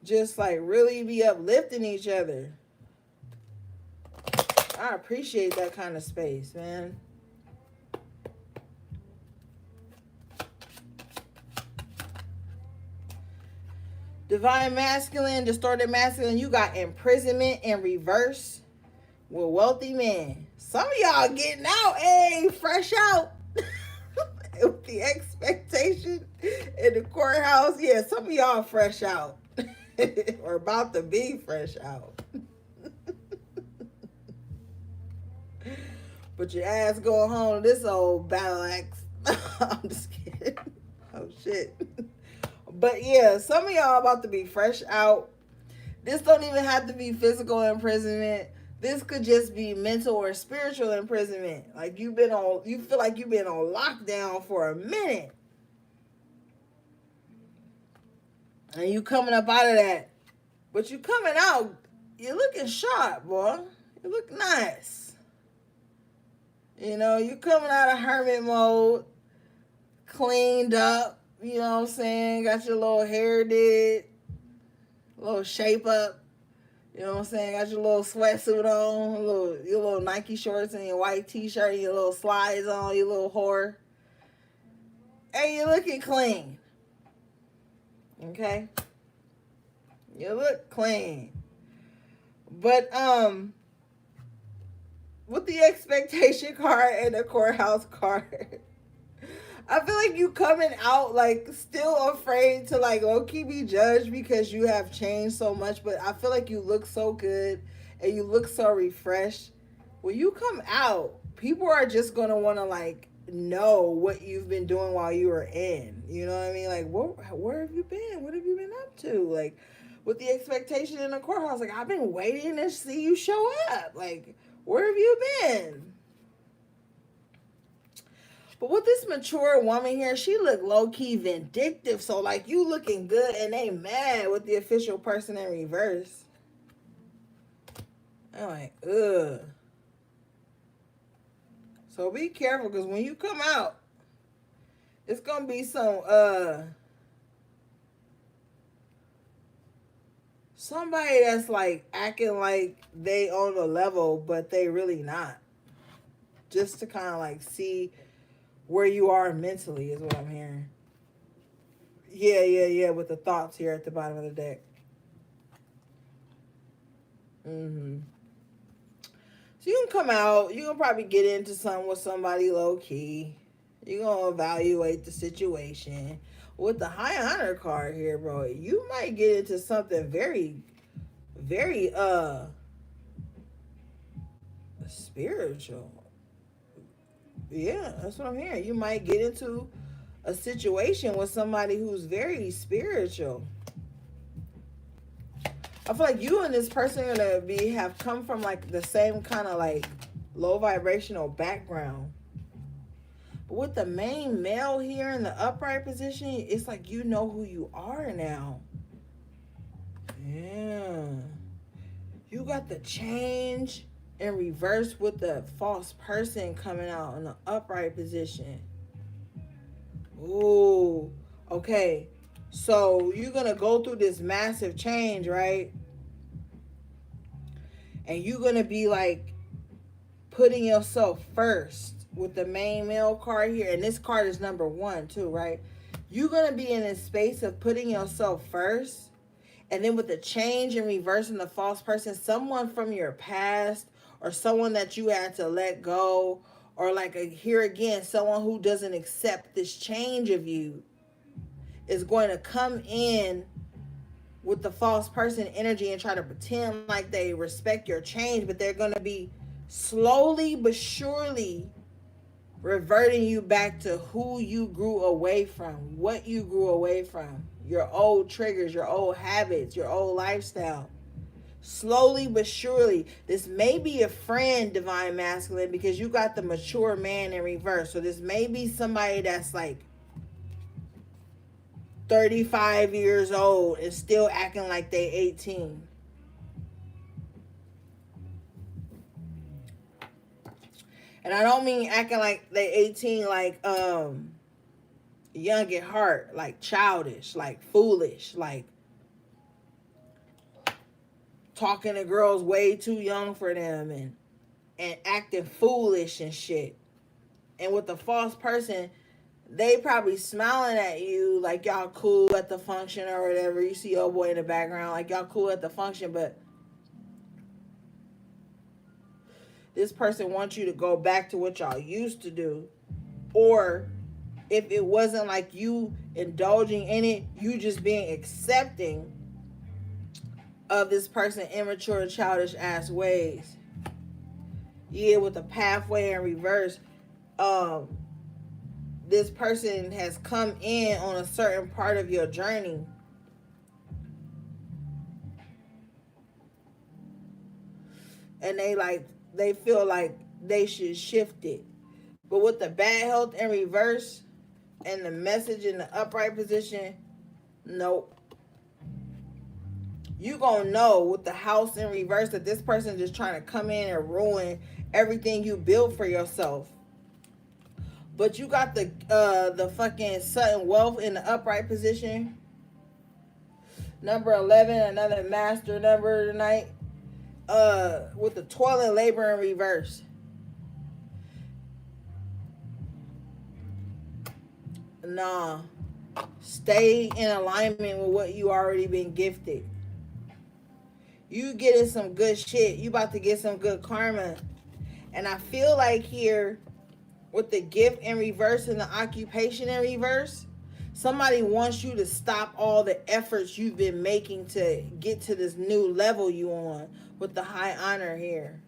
just like really be uplifting each other. I appreciate that kind of space, man. Divine masculine, distorted masculine, you got imprisonment in reverse with wealthy men. Some of y'all getting out, hey, fresh out. With the expectation in the courthouse, yeah, some of y'all fresh out. Or about to be fresh out. But your ass going home to this old battle axe. I'm just kidding. Oh shit. But yeah, some of y'all about to be fresh out. This don't even have to be physical imprisonment. This could just be mental or spiritual imprisonment. Like you feel like you've been on lockdown for a minute. And you coming up out of that. But you coming out, you're looking sharp, boy. You look nice. You know, you coming out of hermit mode, cleaned up, you know what I'm saying? Got your little hair did, little shape up. You know what I'm saying? Got your little sweatsuit on, your little Nike shorts and your white t-shirt, and your little slides on, your little whore. And you're looking clean. Okay? You look clean. But with the expectation card and the courthouse card, I feel like you coming out like still afraid to like low-key be judged because you have changed so much, but I feel like you look so good and you look so refreshed. When you come out, people are just gonna wanna like know what you've been doing while you were in. You know what I mean? Like where have you been? What have you been up to? Like with the expectation in the courthouse, like I've been waiting to see you show up. Like, where have you been? But with this mature woman here, she look low-key vindictive. So, like, you looking good and they mad with the official person in reverse. I'm like, ugh. So be careful, because when you come out, it's going to be somebody that's, like, acting like they on a level, but they really not. Just to kind of, like, see where you are mentally is what I'm hearing. Yeah, with the thoughts here at the bottom of the deck. So you can come out, you can probably get into something with somebody low key. You're gonna evaluate the situation. With the high honor card here, bro, you might get into something very, very spiritual. Yeah, that's what I'm hearing. You might get into a situation with somebody who's very spiritual. I feel like you and this person are gonna have come from like the same kind of like low vibrational background. But with the main male here in the upright position, it's like you know who you are now. Yeah. You got the change in reverse with the false person coming out in the upright position. Ooh. Okay. So you're gonna go through this massive change, right? And you're gonna be like putting yourself first with the main male card here, and this card is number 1 too, right? You're gonna be in a space of putting yourself first, and then with the change and reversing the false person, someone from your past or someone that you had to let go, or like here again, someone who doesn't accept this change of you is going to come in with the false person energy and try to pretend like they respect your change, but they're going to be slowly but surely reverting you back to who you grew away from, what you grew away from, your old triggers, your old habits, your old lifestyle. Slowly but surely. This may be a friend, divine masculine, because you got the mature man in reverse. So this may be somebody that's like 35 years old and still acting like they 18. And I don't mean acting like they 18 like young at heart, like childish, like foolish, like talking to girls way too young for them and acting foolish and shit. And with the false person, they probably smiling at you like y'all cool at the function or whatever. You see old boy in the background like y'all cool at the function, but this person wants you to go back to what y'all used to do. Or if it wasn't like you indulging in it, you just being accepting of this person immature, childish ass ways. Yeah, with the pathway in reverse, um, this person has come in on a certain part of your journey. And they feel like they should shift it. But with the bad health in reverse and the message in the upright position, nope. You gonna know with the house in reverse that this person just trying to come in and ruin everything you built for yourself. But you got the fucking sudden wealth in the upright position. Number 11, another master number tonight. With the toilet labor in reverse. Nah. Stay in alignment with what you already been gifted. You getting some good shit. You about to get some good karma. And I feel like here, with the gift in reverse and the occupation in reverse, somebody wants you to stop all the efforts you've been making to get to this new level you on with the high honor here.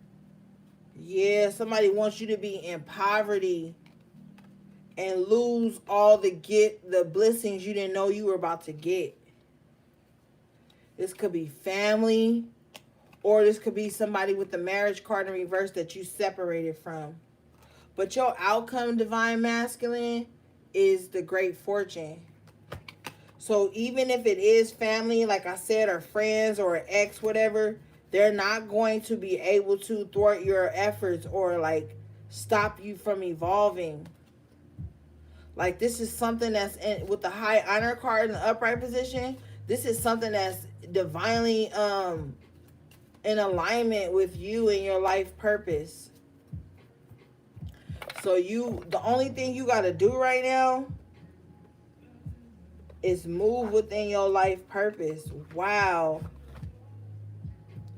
Yeah, somebody wants you to be in poverty and lose all the blessings you didn't know you were about to get. This could be family, or this could be somebody with the marriage card in reverse that you separated from. But your outcome, divine masculine, is the great fortune. So even if it is family, like I said, or friends or an ex, whatever, they're not going to be able to thwart your efforts or like stop you from evolving. Like this is something that's with the high honor card in the upright position. This is something that's divinely in alignment with you and your life purpose. So the only thing you got to do right now is move within your life purpose. Wow.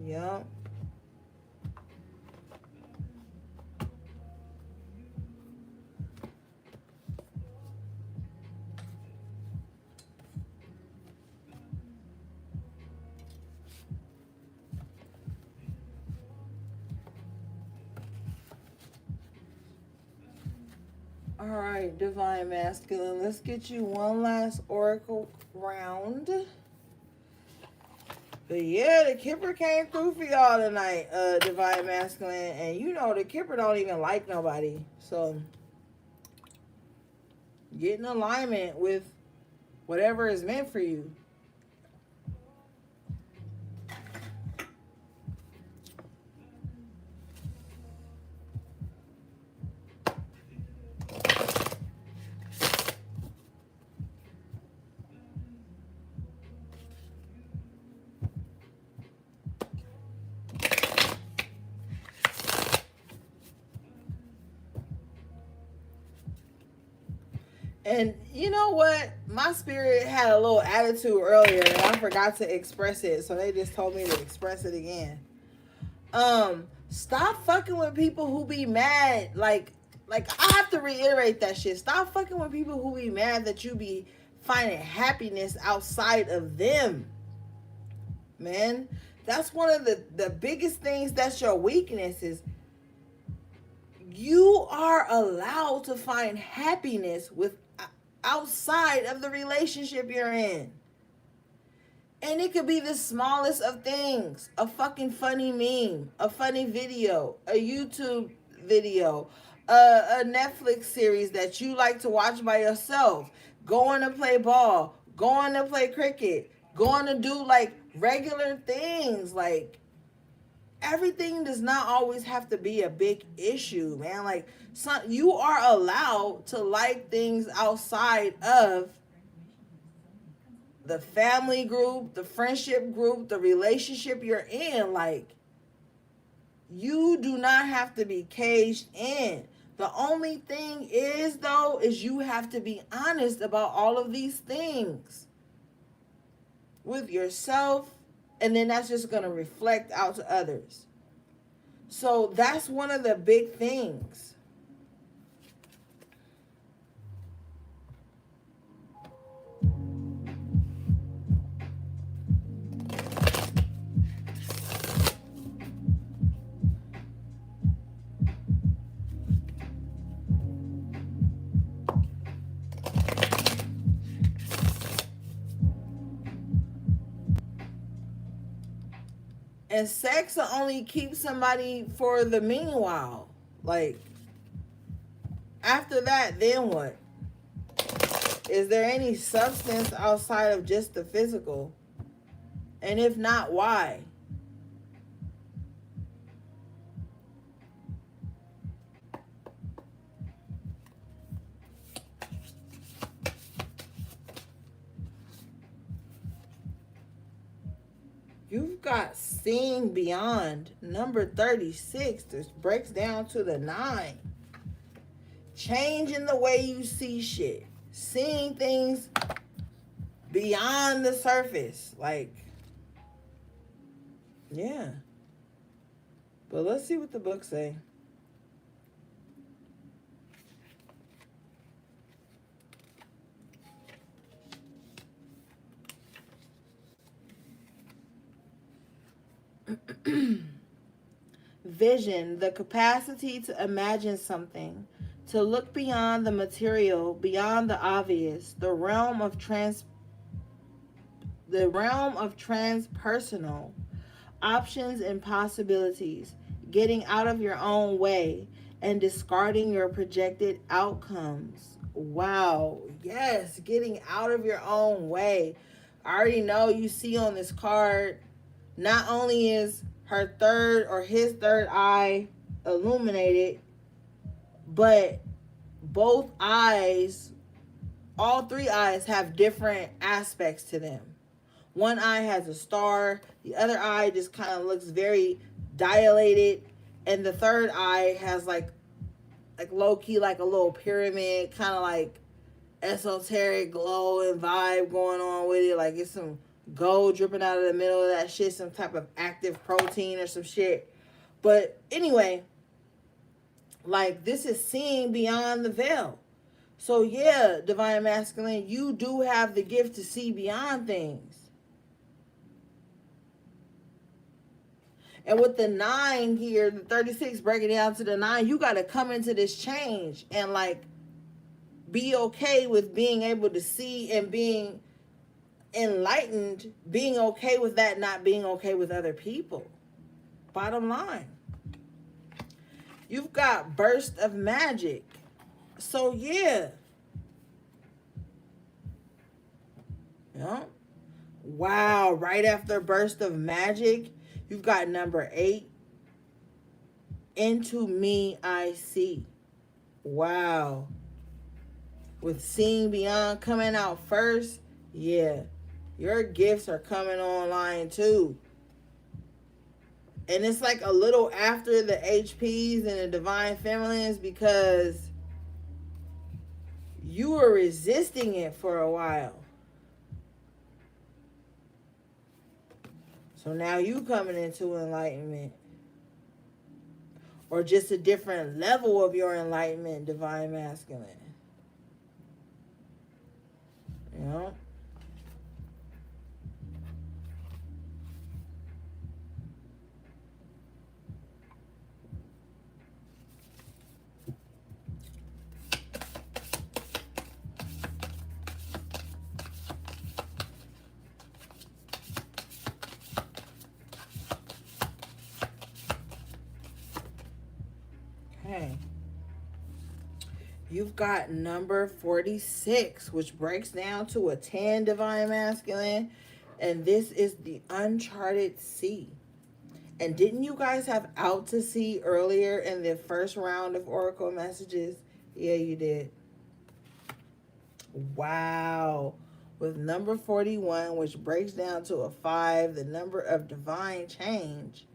Yeah. All right, divine masculine. Let's get you one last oracle round. But yeah, the Kipper came through for y'all tonight, divine masculine. And you know the Kipper don't even like nobody. So get in alignment with whatever is meant for you. And you know what? My spirit had a little attitude earlier and I forgot to express it. So they just told me to express it again. Stop fucking with people who be mad. Like I have to reiterate that shit. Stop fucking with people who be mad that you be finding happiness outside of them. Man, that's one of the biggest things that's your weakness is you are allowed to find happiness with outside of the relationship you're in. And it could be the smallest of things. A fucking funny meme, a funny video, a YouTube video, a Netflix series that you like to watch by yourself, going to play ball, going to play cricket, going to do like regular things. Like everything does not always have to be a big issue, man. Like, you are allowed to like things outside of the family group, the friendship group, the relationship you're in. Like, you do not have to be caged in. The only thing is, though, is you have to be honest about all of these things with yourself, and then that's just going to reflect out to others. So that's one of the big things. And sex will only keep somebody for the meanwhile. Like, after that, then what? Is there any substance outside of just the physical? And if not, why? You've got seeing beyond. Number 36. This breaks down to the 9. Changing the way you see shit. Seeing things beyond the surface. Like, yeah. But let's see what the book say. Vision, the capacity to imagine something, to look beyond the material, beyond the obvious, the realm of transpersonal options and possibilities, getting out of your own way and discarding your projected outcomes. Wow. Yes, getting out of your own way. I already know you see on this card, not only is her third or his third eye illuminated, but both eyes, all three eyes have different aspects to them. One eye has a star, the other eye just kind of looks very dilated, and the third eye has like low-key like a little pyramid, kind of like esoteric glow and vibe going on with it. Like, it's some gold dripping out of the middle of that shit, some type of active protein or some shit. But anyway, like, this is seeing beyond the veil. So yeah, divine masculine, you do have the gift to see beyond things. And with the 9 here, the 36 breaking down to the 9, you got to come into this change and like be okay with being able to see and being enlightened, being okay with that, not being okay with other people. Bottom line. You've got burst of magic. So yeah. Yeah. Wow, right after burst of magic, you've got number 8. Into me I see. Wow. With seeing beyond coming out first, yeah. Your gifts are coming online too. And it's like a little after the HPs and the divine feminines, because you were resisting it for a while. So now you coming into enlightenment. Or just a different level of your enlightenment, divine masculine. You know? Okay. You've got number 46, which breaks down to a 10, divine masculine. And this is the uncharted sea. And didn't you guys have out to sea earlier in the first round of Oracle messages? Yeah, you did. Wow. With number 41, which breaks down to a 5, the number of divine change,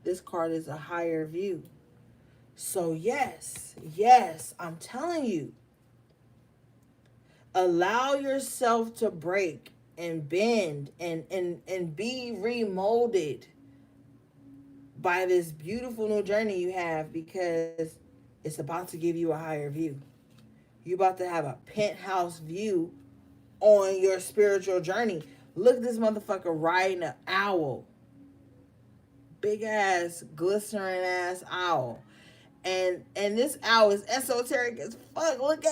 this card is a higher view. So, yes, I'm telling you, allow yourself to break and bend and be remolded by this beautiful new journey you have, because it's about to give you a higher view. You're about to have a penthouse view on your spiritual journey. Look at this motherfucker riding an owl. Big ass, glistering ass owl. And this owl is esoteric as fuck. Look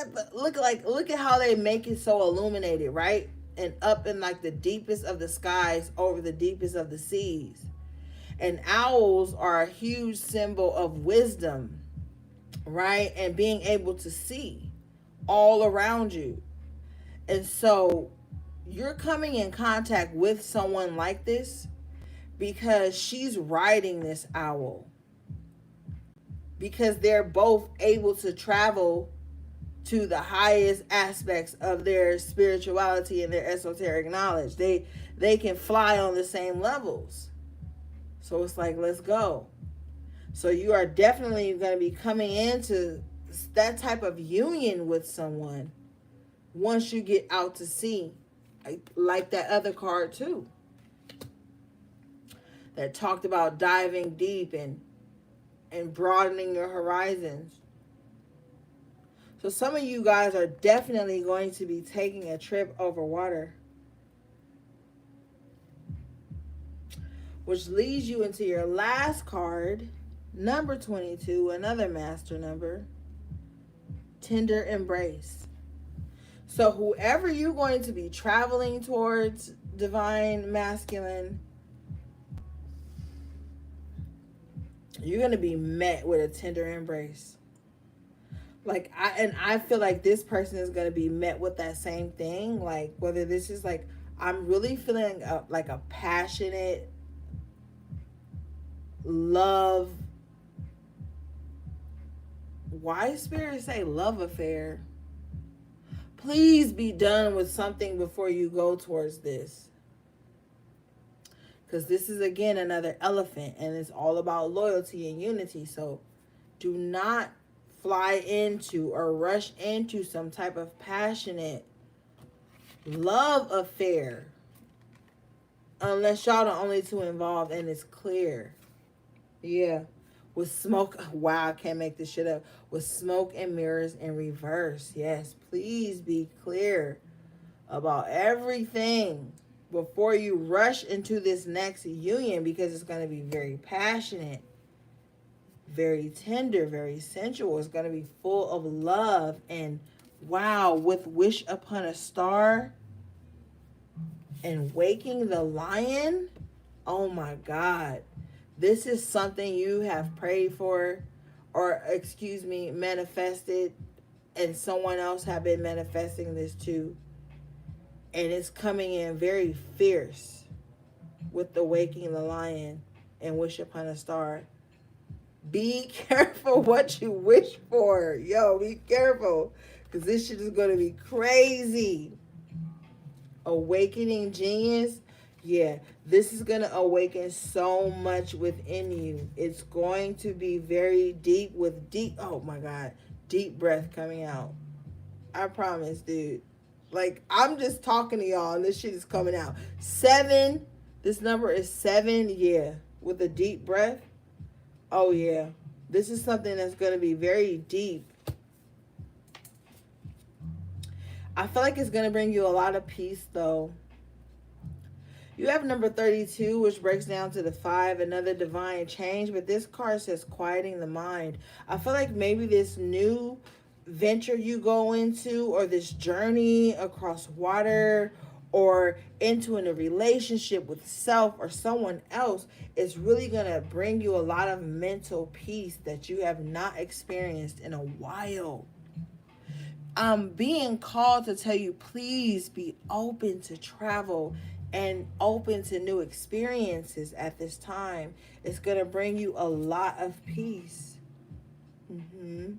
at how they make it so illuminated, right? And up in like the deepest of the skies, over the deepest of the seas. And owls are a huge symbol of wisdom, right? And being able to see all around you. And so you're coming in contact with someone like this because she's riding this owl. Because they're both able to travel to the highest aspects of their spirituality and their esoteric knowledge. They can fly on the same levels. So it's like, let's go. So you are definitely going to be coming into that type of union with someone once you get out to sea. Like that other card too, that talked about diving deep and broadening your horizons. So some of you guys are definitely going to be taking a trip over water, which leads you into your last card, number 22, another master number, tender embrace. So whoever you're going to be traveling towards, divine masculine, you're going to be met with a tender embrace. I feel like this person is going to be met with that same thing. Like, whether this is like, I'm really feeling like a passionate love. Why Spirit say love affair? Please be done with something before you go towards this. Because this is, again, another elephant, and it's all about loyalty and unity. So do not fly into or rush into some type of passionate love affair unless y'all the only two involved and it's clear. Yeah. With smoke. Wow, I can't make this shit up. With smoke and mirrors in reverse. Yes, please be clear about everything before you rush into this next union, because it's going to be very passionate, very tender, very sensual. It's going to be full of love. And wow, with Wish Upon a Star and Waking the Lion. Oh my God. This is something you have prayed for, or manifested, and someone else have been manifesting this too. And it's coming in very fierce with the Waking the Lion and Wish Upon a Star. Be careful what you wish for. Yo, be careful. Because this shit is going to be crazy. Awakening Genius. Yeah, this is going to awaken so much within you. It's going to be very deep with deep, oh my God, deep breath coming out. I promise, dude. Like, I'm just talking to y'all and this shit is coming out. 7, this number is 7, yeah, with a deep breath. Oh yeah, this is something that's going to be very deep. I feel like it's going to bring you a lot of peace though. You have number 32, which breaks down to the 5, another divine change. But this card says quieting the mind. I feel like maybe this new venture you go into, or this journey across water, or into a relationship with self or someone else, is really going to bring you a lot of mental peace that you have not experienced in a while. I'm being called to tell you, please be open to travel and open to new experiences at this time. It's going to bring you a lot of peace. Mm-hmm.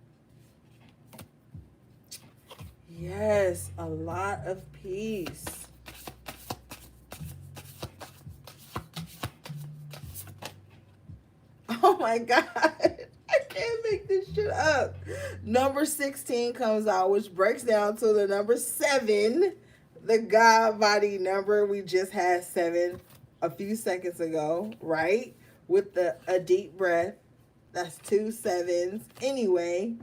Yes, a lot of peace. Oh my God. I can't make this shit up. Number 16 comes out, which breaks down to the number 7, the God body number. We just had 7 a few seconds ago, right? With a deep breath. That's 2 sevens. Anyway,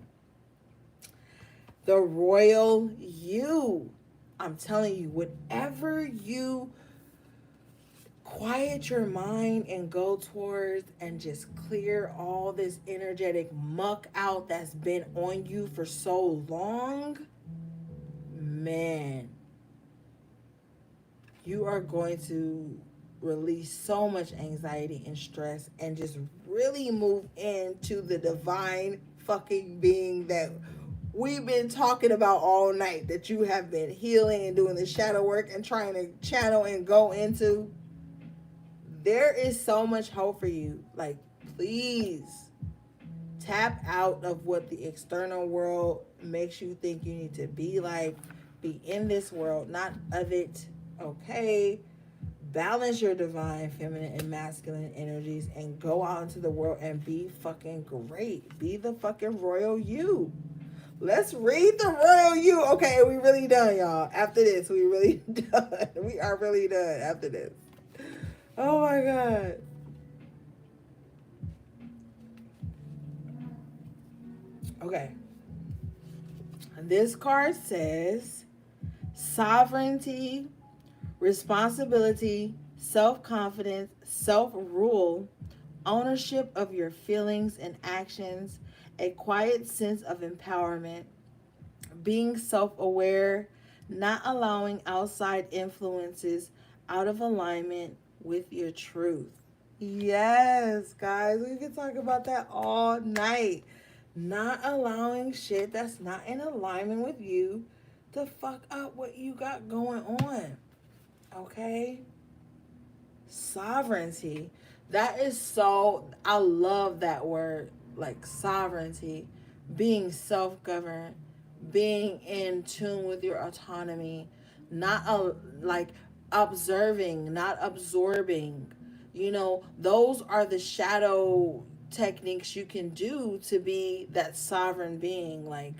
the royal you. I'm telling you, whatever you quiet your mind and go towards and just clear all this energetic muck out that's been on you for so long, man, you are going to release so much anxiety and stress and just really move into the divine fucking being that we've been talking about all night, that you have been healing and doing the shadow work and trying to channel and go into. There is so much hope for you. Like, please tap out of what the external world makes you think you need to be like. Be in this world, not of it. Okay? Balance your divine feminine and masculine energies and go out into the world and be fucking great. Be the fucking royal you. Let's read the royal you. Okay, we really done, y'all. After this, we really done. We are really done after this. Oh my God. Okay. This card says sovereignty, responsibility, self confidence, self rule, ownership of your feelings and actions, a quiet sense of empowerment, being self aware, not allowing outside influences out of alignment with your truth. Yes, guys, we can talk about that all night. Not allowing shit that's not in alignment with you to fuck up what you got going on. Okay? Sovereignty. That is so, I love that word, like sovereignty, being self governed, being in tune with your autonomy, not like observing, not absorbing. Those are the shadow techniques you can do to be that sovereign being. Like,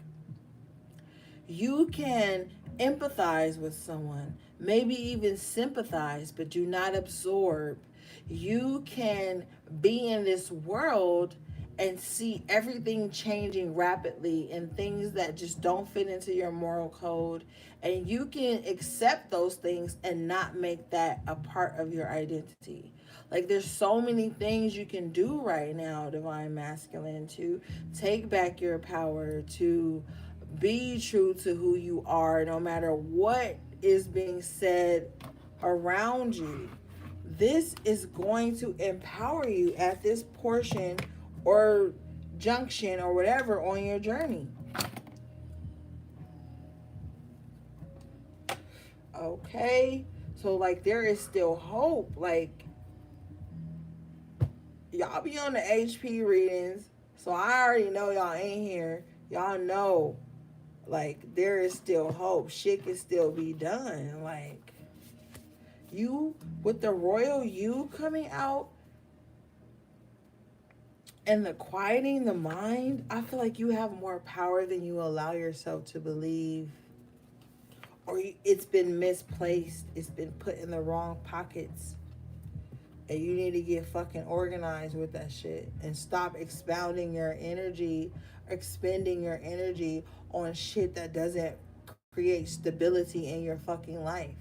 you can empathize with someone, maybe even sympathize, but do not absorb. You can be in this world and see everything changing rapidly and things that just don't fit into your moral code. And you can accept those things and not make that a part of your identity. Like, there's so many things you can do right now, divine masculine, to take back your power, to be true to who you are, no matter what is being said around you. This is going to empower you at this portion or junction or whatever on your journey. Okay? So, like, there is still hope. Like, y'all be on the HP readings, so I already know y'all ain't here. Y'all know, like, there is still hope. Shit can still be done. Like, you, with the royal you coming out and the quieting the mind, I feel like you have more power than you allow yourself to believe. Or it's been misplaced. It's been put in the wrong pockets. And you need to get fucking organized with that shit and stop expounding your energy, expending your energy on shit that doesn't create stability in your fucking life.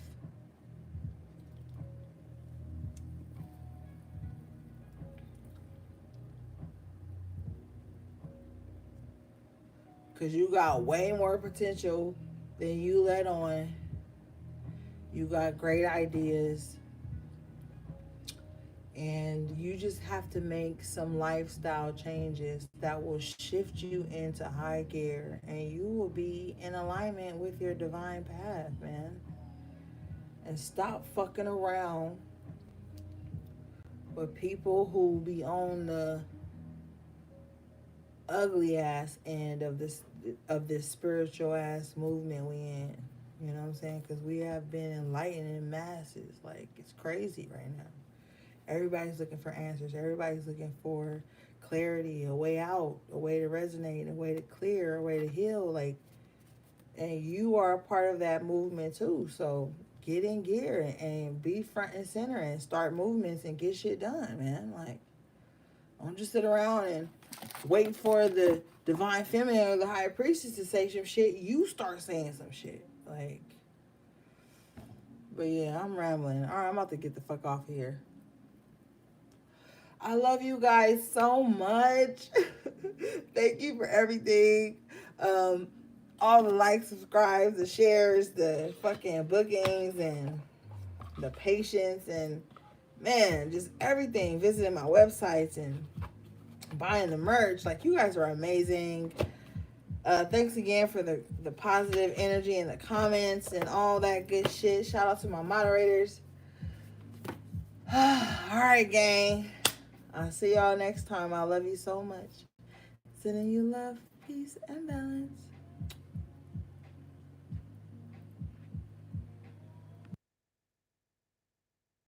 Because you got way more potential than you let on. You got great ideas. And you just have to make some lifestyle changes that will shift you into high gear. And you will be in alignment with your divine path, man. and stop fucking around with people who be on the ugly ass end of this spiritual ass movement we in. You know what I'm saying? Because we have been enlightening masses. Like, it's crazy right now. Everybody's looking for answers. Everybody's looking for clarity, a way out, a way to resonate, a way to clear, a way to heal. Like, and you are a part of that movement too. So get in gear and be front and center and start movements and get shit done, man. Like, don't just sit around and wait for the divine feminine or the high priestess to say some shit. You start saying some shit. Like, but yeah, I'm rambling. All right, I'm about to get the fuck off of here. I love you guys so much. Thank you for everything. Um, all the likes, subscribes, the shares, the fucking bookings, and the patience, and man, just everything. Visiting my websites and buying the merch. Like, you guys are amazing. Thanks again for the positive energy and the comments and all that good shit. Shout out to my moderators. All right, gang. I'll see y'all next time. I love you so much. Sending you love, peace, and balance.